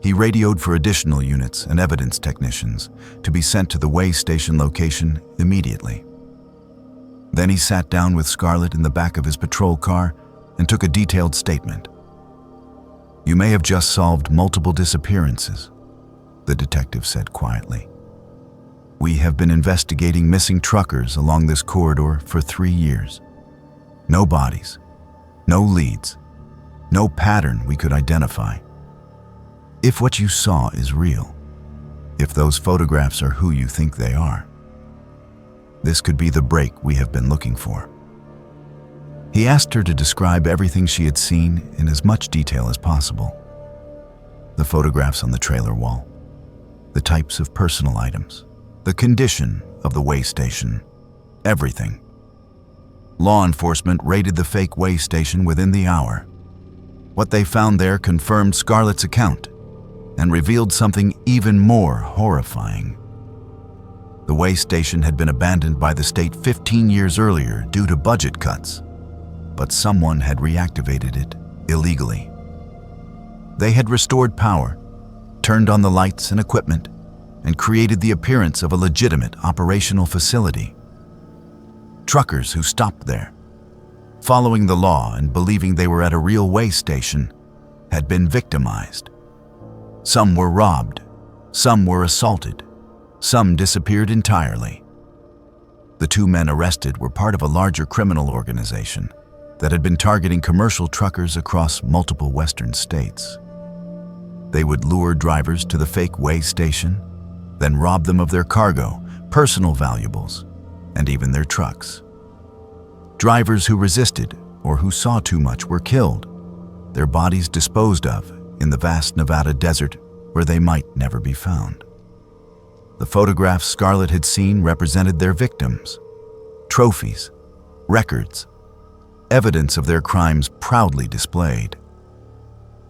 He radioed for additional units and evidence technicians to be sent to the way station location immediately. Then he sat down with Scarlett in the back of his patrol car and took a detailed statement. "You may have just solved multiple disappearances," the detective said quietly. "We have been investigating missing truckers along this corridor for 3 years. No bodies, no leads, no pattern we could identify. If what you saw is real, if those photographs are who you think they are, this could be the break we have been looking for." He asked her to describe everything she had seen in as much detail as possible. The photographs on the trailer wall, the types of personal items, the condition of the way station, everything. Law enforcement raided the fake way station within the hour. What they found there confirmed Scarlett's account and revealed something even more horrifying. The way station had been abandoned by the state 15 years earlier due to budget cuts, but someone had reactivated it illegally. They had restored power, turned on the lights and equipment, and created the appearance of a legitimate operational facility. Truckers who stopped there, following the law and believing they were at a real way station, had been victimized. Some were robbed, some were assaulted, some disappeared entirely. The two men arrested were part of a larger criminal organization that had been targeting commercial truckers across multiple western states. They would lure drivers to the fake way station, then rob them of their cargo, personal valuables, and even their trucks. Drivers who resisted or who saw too much were killed, their bodies disposed of in the vast Nevada desert where they might never be found. The photographs Scarlett had seen represented their victims, trophies, records, evidence of their crimes proudly displayed.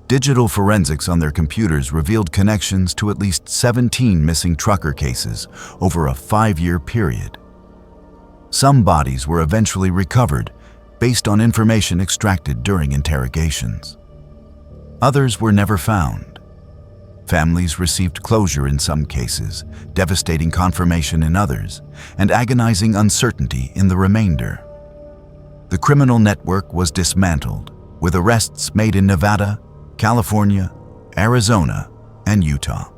Digital forensics on their computers revealed connections to at least 17 missing trucker cases over a 5-year period. Some bodies were eventually recovered based on information extracted during interrogations. Others were never found. Families received closure in some cases, devastating confirmation in others, and agonizing uncertainty in the remainder. The criminal network was dismantled, with arrests made in Nevada, California, Arizona, and Utah.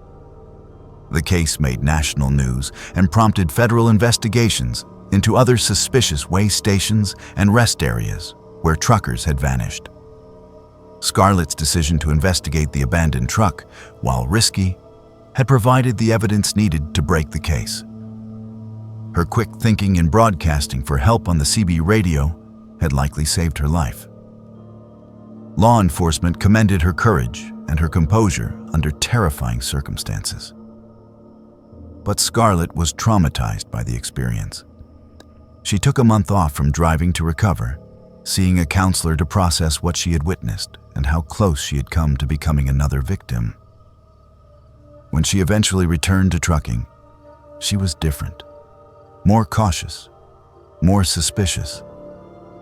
The case made national news and prompted federal investigations into other suspicious way stations and rest areas where truckers had vanished. Scarlett's decision to investigate the abandoned truck, while risky, had provided the evidence needed to break the case. Her quick thinking and broadcasting for help on the CB radio had likely saved her life. Law enforcement commended her courage and her composure under terrifying circumstances. But Scarlett was traumatized by the experience. She took a month off from driving to recover, seeing a counselor to process what she had witnessed and how close she had come to becoming another victim. When she eventually returned to trucking, she was different, more cautious, more suspicious.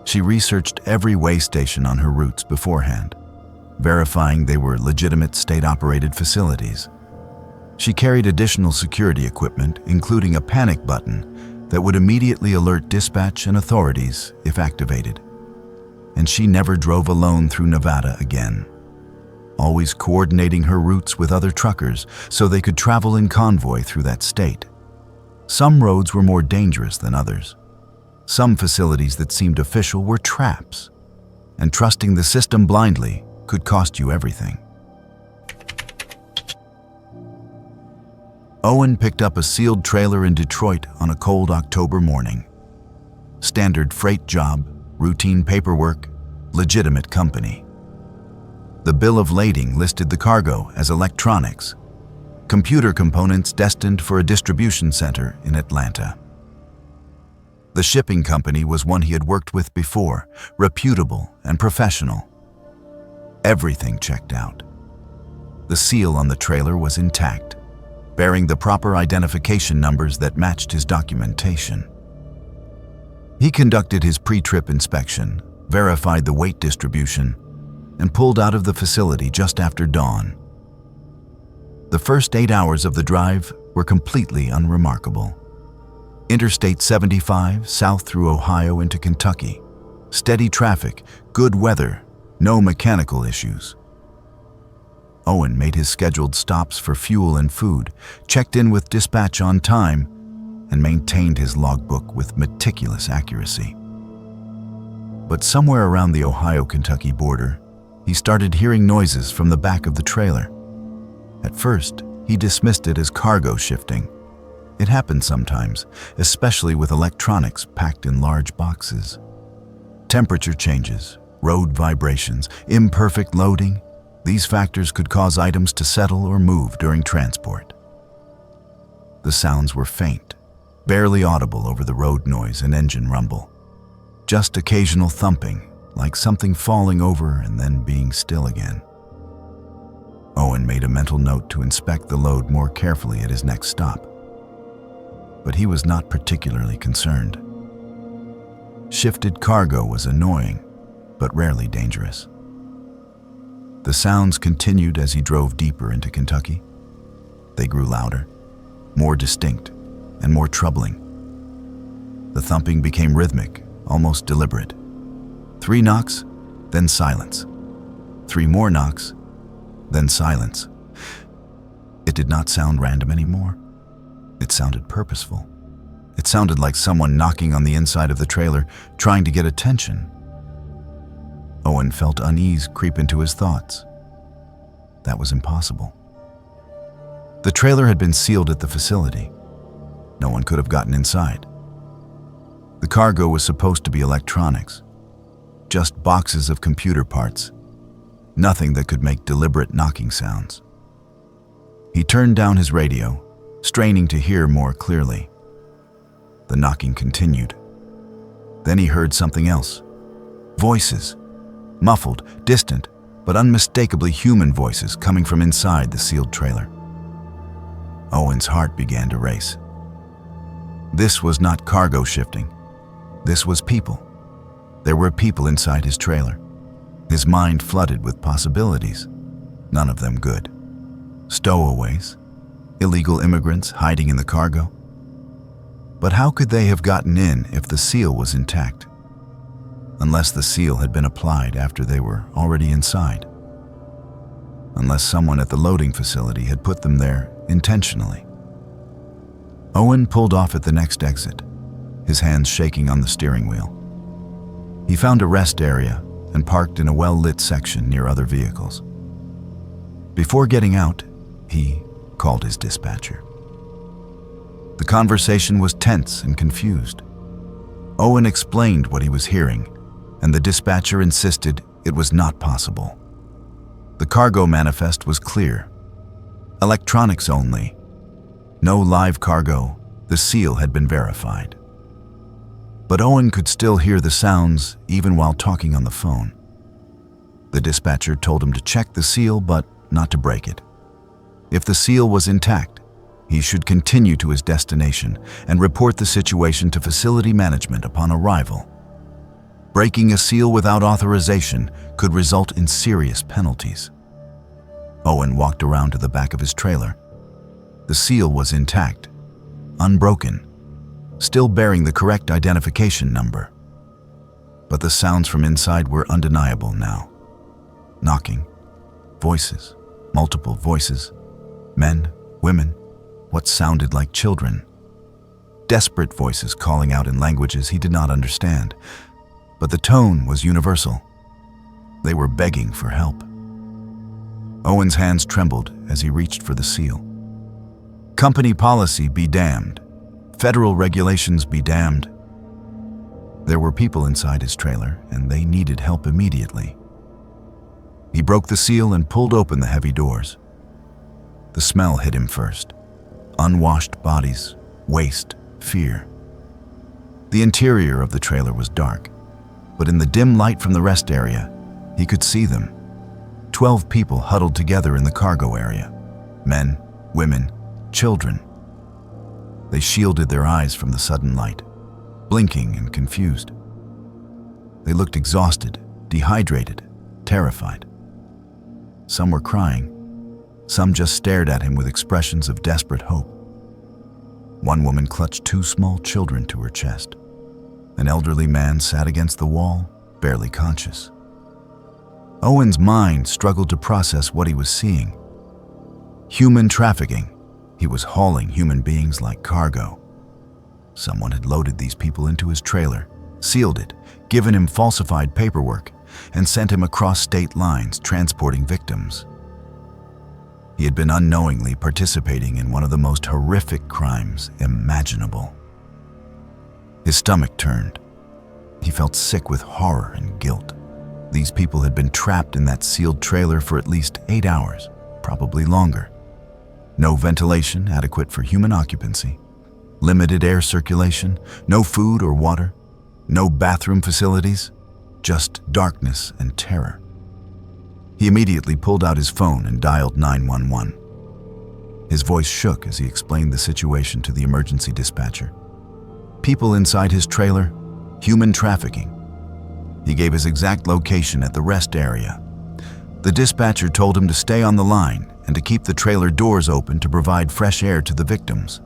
She researched every way station on her routes beforehand, verifying they were legitimate state-operated facilities. She carried additional security equipment, including a panic button that would immediately alert dispatch and authorities if activated. And she never drove alone through Nevada again, always coordinating her routes with other truckers so they could travel in convoy through that state. Some roads were more dangerous than others. Some facilities that seemed official were traps, and trusting the system blindly could cost you everything. Owen picked up a sealed trailer in Detroit on a cold October morning. Standard freight job, routine paperwork, legitimate company. The bill of lading listed the cargo as electronics, computer components destined for a distribution center in Atlanta. The shipping company was one he had worked with before, reputable and professional. Everything checked out. The seal on the trailer was intact, bearing the proper identification numbers that matched his documentation. He conducted his pre-trip inspection, verified the weight distribution, and pulled out of the facility just after dawn. The first 8 hours of the drive were completely unremarkable. Interstate 75 south through Ohio into Kentucky. Steady traffic, good weather, no mechanical issues. Owen made his scheduled stops for fuel and food, checked in with dispatch on time, and maintained his logbook with meticulous accuracy. But somewhere around the Ohio-Kentucky border, he started hearing noises from the back of the trailer. At first, he dismissed it as cargo shifting. It happened sometimes, especially with electronics packed in large boxes. Temperature changes, road vibrations, imperfect loading, these factors could cause items to settle or move during transport. The sounds were faint, barely audible over the road noise and engine rumble. Just occasional thumping, like something falling over and then being still again. Owen made a mental note to inspect the load more carefully at his next stop. But he was not particularly concerned. Shifted cargo was annoying, but rarely dangerous. The sounds continued as he drove deeper into Kentucky. They grew louder, more distinct, and more troubling. The thumping became rhythmic, almost deliberate. 3 knocks, then silence. 3 more knocks, then silence. It did not sound random anymore. It sounded purposeful. It sounded like someone knocking on the inside of the trailer, trying to get attention. Owen felt unease creep into his thoughts. That was impossible. The trailer had been sealed at the facility. No one could have gotten inside. The cargo was supposed to be electronics, just boxes of computer parts, nothing that could make deliberate knocking sounds. He turned down his radio, straining to hear more clearly. The knocking continued. Then he heard something else. Voices. Muffled, distant, but unmistakably human voices coming from inside the sealed trailer. Owen's heart began to race. This was not cargo shifting. This was people. There were people inside his trailer. His mind flooded with possibilities, none of them good. Stowaways, illegal immigrants hiding in the cargo. But how could they have gotten in if the seal was intact? Unless the seal had been applied after they were already inside. Unless someone at the loading facility had put them there intentionally. Owen pulled off at the next exit, his hands shaking on the steering wheel. He found a rest area and parked in a well-lit section near other vehicles. Before getting out, he called his dispatcher. The conversation was tense and confused. Owen explained what he was hearing, and the dispatcher insisted it was not possible. The cargo manifest was clear. Electronics only. No live cargo. The seal had been verified. But Owen could still hear the sounds even while talking on the phone. The dispatcher told him to check the seal but not to break it. If the seal was intact, he should continue to his destination and report the situation to facility management upon arrival. Breaking a seal without authorization could result in serious penalties. Owen walked around to the back of his trailer. The seal was intact, unbroken, still bearing the correct identification number. But the sounds from inside were undeniable now. Knocking, voices, multiple voices, men, women, what sounded like children. Desperate voices calling out in languages he did not understand. But the tone was universal. They were begging for help. Owen's hands trembled as he reached for the seal. Company policy be damned. Federal regulations be damned. There were people inside his trailer, and they needed help immediately. He broke the seal and pulled open the heavy doors. The smell hit him first. Unwashed bodies, waste, fear. The interior of the trailer was dark, but in the dim light from the rest area, he could see them. 12 people huddled together in the cargo area. Men, women, children. They shielded their eyes from the sudden light, blinking and confused. They looked exhausted, dehydrated, terrified. Some were crying. Some just stared at him with expressions of desperate hope. One woman clutched 2 small children to her chest. An elderly man sat against the wall, barely conscious. Owen's mind struggled to process what he was seeing. Human trafficking. He was hauling human beings like cargo. Someone had loaded these people into his trailer, sealed it, given him falsified paperwork, and sent him across state lines transporting victims. He had been unknowingly participating in one of the most horrific crimes imaginable. His stomach turned. He felt sick with horror and guilt. These people had been trapped in that sealed trailer for at least 8 hours, probably longer. No ventilation adequate for human occupancy, limited air circulation, no food or water, no bathroom facilities, just darkness and terror. He immediately pulled out his phone and dialed 911. His voice shook as he explained the situation to the emergency dispatcher. People inside his trailer, human trafficking. He gave his exact location at the rest area. The dispatcher told him to stay on the line and to keep the trailer doors open to provide fresh air to the victims.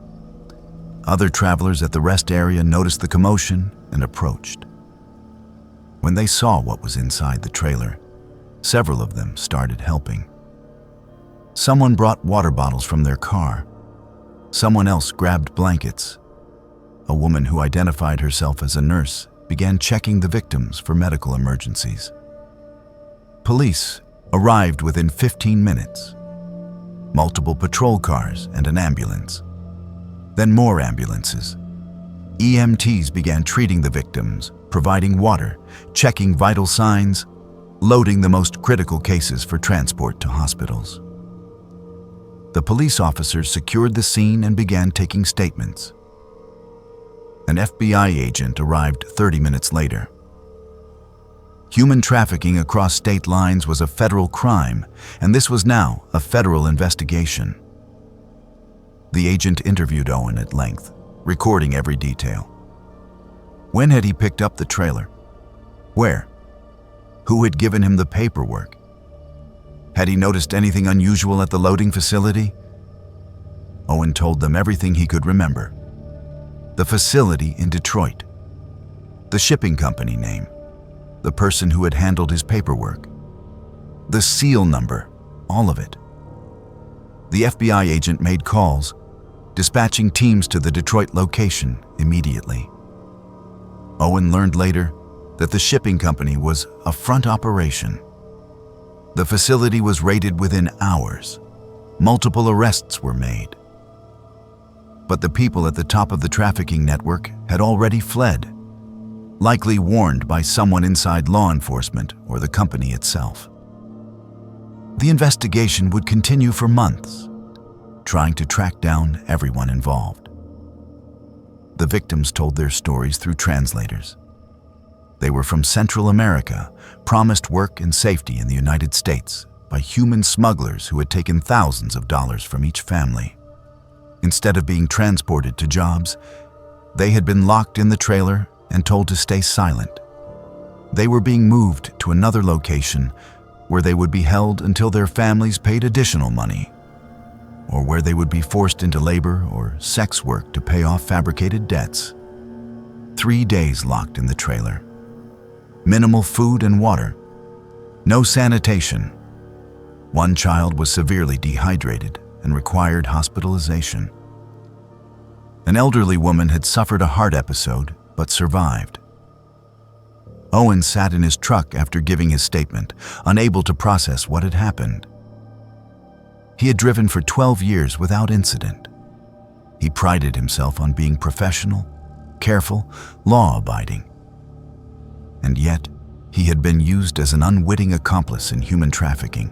Other travelers at the rest area noticed the commotion and approached. When they saw what was inside the trailer, several of them started helping. Someone brought water bottles from their car. Someone else grabbed blankets. A woman who identified herself as a nurse began checking the victims for medical emergencies. Police arrived within 15 minutes. Multiple patrol cars and an ambulance. Then more ambulances. EMTs began treating the victims, providing water, checking vital signs, loading the most critical cases for transport to hospitals. The police officers secured the scene and began taking statements. An FBI agent arrived 30 minutes later. Human trafficking across state lines was a federal crime, and this was now a federal investigation. The agent interviewed Owen at length, recording every detail. When had he picked up the trailer? Where? Who had given him the paperwork? Had he noticed anything unusual at the loading facility? Owen told them everything he could remember. The facility in Detroit. The shipping company name. The person who had handled his paperwork. The seal number, all of it. The FBI agent made calls, dispatching teams to the Detroit location immediately. Owen learned later that the shipping company was a front operation. The facility was raided within hours. Multiple arrests were made. But the people at the top of the trafficking network had already fled, likely warned by someone inside law enforcement or the company itself. The investigation would continue for months, trying to track down everyone involved. The victims told their stories through translators. They were from Central America, promised work and safety in the United States by human smugglers who had taken thousands of dollars from each family. Instead of being transported to jobs, they had been locked in the trailer and told to stay silent. They were being moved to another location where they would be held until their families paid additional money, or where they would be forced into labor or sex work to pay off fabricated debts. 3 days locked in the trailer. Minimal food and water. No sanitation. One child was severely dehydrated and required hospitalization. An elderly woman had suffered a heart episode but survived. Owen sat in his truck after giving his statement, unable to process what had happened. He had driven for 12 years without incident, He prided himself on being professional, careful, law-abiding. And yet, he had been used as an unwitting accomplice in human trafficking.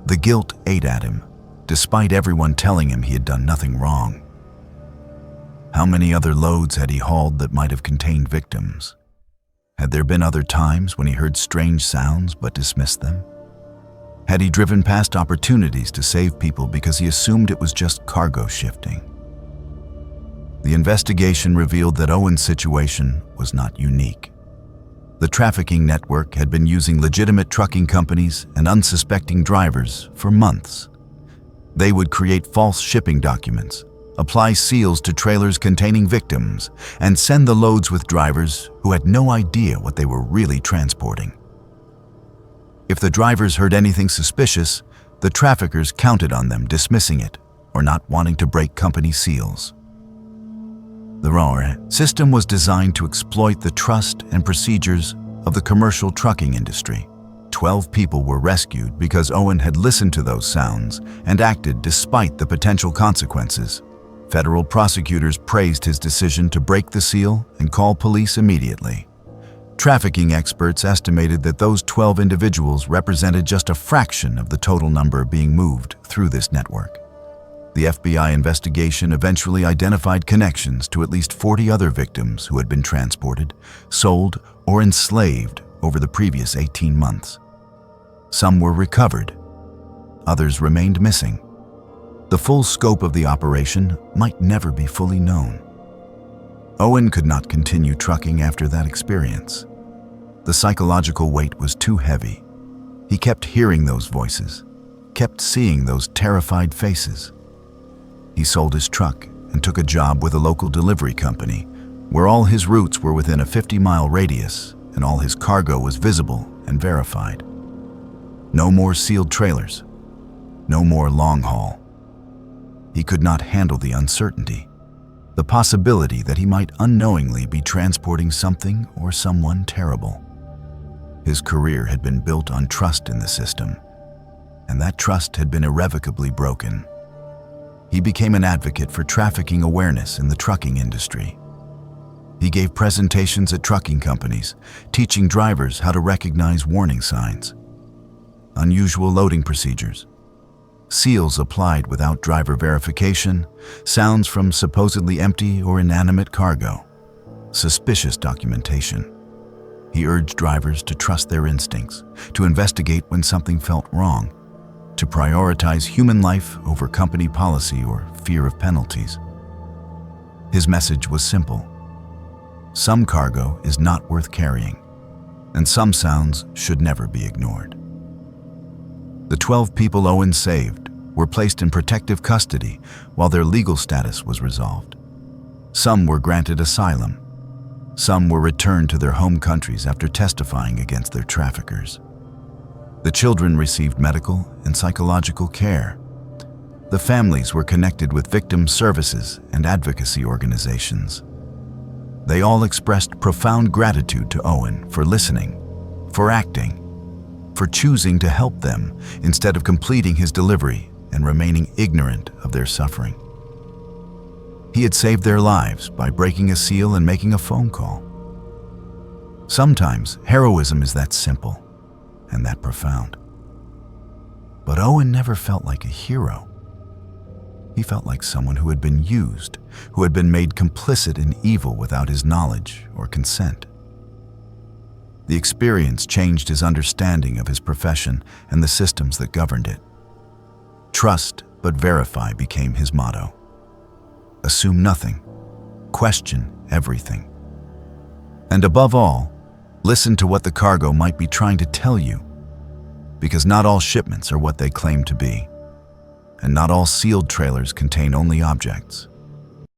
The guilt ate at him, despite everyone telling him he had done nothing wrong. How many other loads had he hauled that might have contained victims? Had there been other times when he heard strange sounds but dismissed them? Had he driven past opportunities to save people because he assumed it was just cargo shifting? The investigation revealed that Owen's situation was not unique. The trafficking network had been using legitimate trucking companies and unsuspecting drivers for months. They would create false shipping documents, apply seals to trailers containing victims, and send the loads with drivers who had no idea what they were really transporting. If the drivers heard anything suspicious, the traffickers counted on them dismissing it or not wanting to break company seals. The RAR system was designed to exploit the trust and procedures of the commercial trucking industry. 12 people were rescued because Owen had listened to those sounds and acted despite the potential consequences. Federal prosecutors praised his decision to break the seal and call police immediately. Trafficking experts estimated that those 12 individuals represented just a fraction of the total number being moved through this network. The FBI investigation eventually identified connections to at least 40 other victims who had been transported, sold, or enslaved over the previous 18 months. Some were recovered. Others remained missing. The full scope of the operation might never be fully known. Owen could not continue trucking after that experience. The psychological weight was too heavy. He kept hearing those voices, kept seeing those terrified faces. He sold his truck and took a job with a local delivery company where all his routes were within a 50-mile radius and all his cargo was visible and verified. No more sealed trailers. No more long haul. He could not handle the uncertainty, the possibility that he might unknowingly be transporting something or someone terrible. His career had been built on trust in the system, and that trust had been irrevocably broken. He became an advocate for trafficking awareness in the trucking industry. He gave presentations at trucking companies, teaching drivers how to recognize warning signs, unusual loading procedures, seals applied without driver verification, sounds from supposedly empty or inanimate cargo, suspicious documentation. He urged drivers to trust their instincts, to investigate when something felt wrong, to prioritize human life over company policy or fear of penalties. His message was simple. Some cargo is not worth carrying, and some sounds should never be ignored. The 12 people Owen saved were placed in protective custody while their legal status was resolved. Some were granted asylum. Some were returned to their home countries after testifying against their traffickers. The children received medical and psychological care. The families were connected with victim services and advocacy organizations. They all expressed profound gratitude to Owen for listening, for acting, for choosing to help them instead of completing his delivery and remaining ignorant of their suffering. He had saved their lives by breaking a seal and making a phone call. Sometimes heroism is that simple and that profound. But Owen never felt like a hero. He felt like someone who had been used, who had been made complicit in evil without his knowledge or consent. The experience changed his understanding of his profession and the systems that governed it. Trust but verify became his motto. Assume nothing, question everything. And above all, listen to what the cargo might be trying to tell you, because not all shipments are what they claim to be, and not all sealed trailers contain only objects.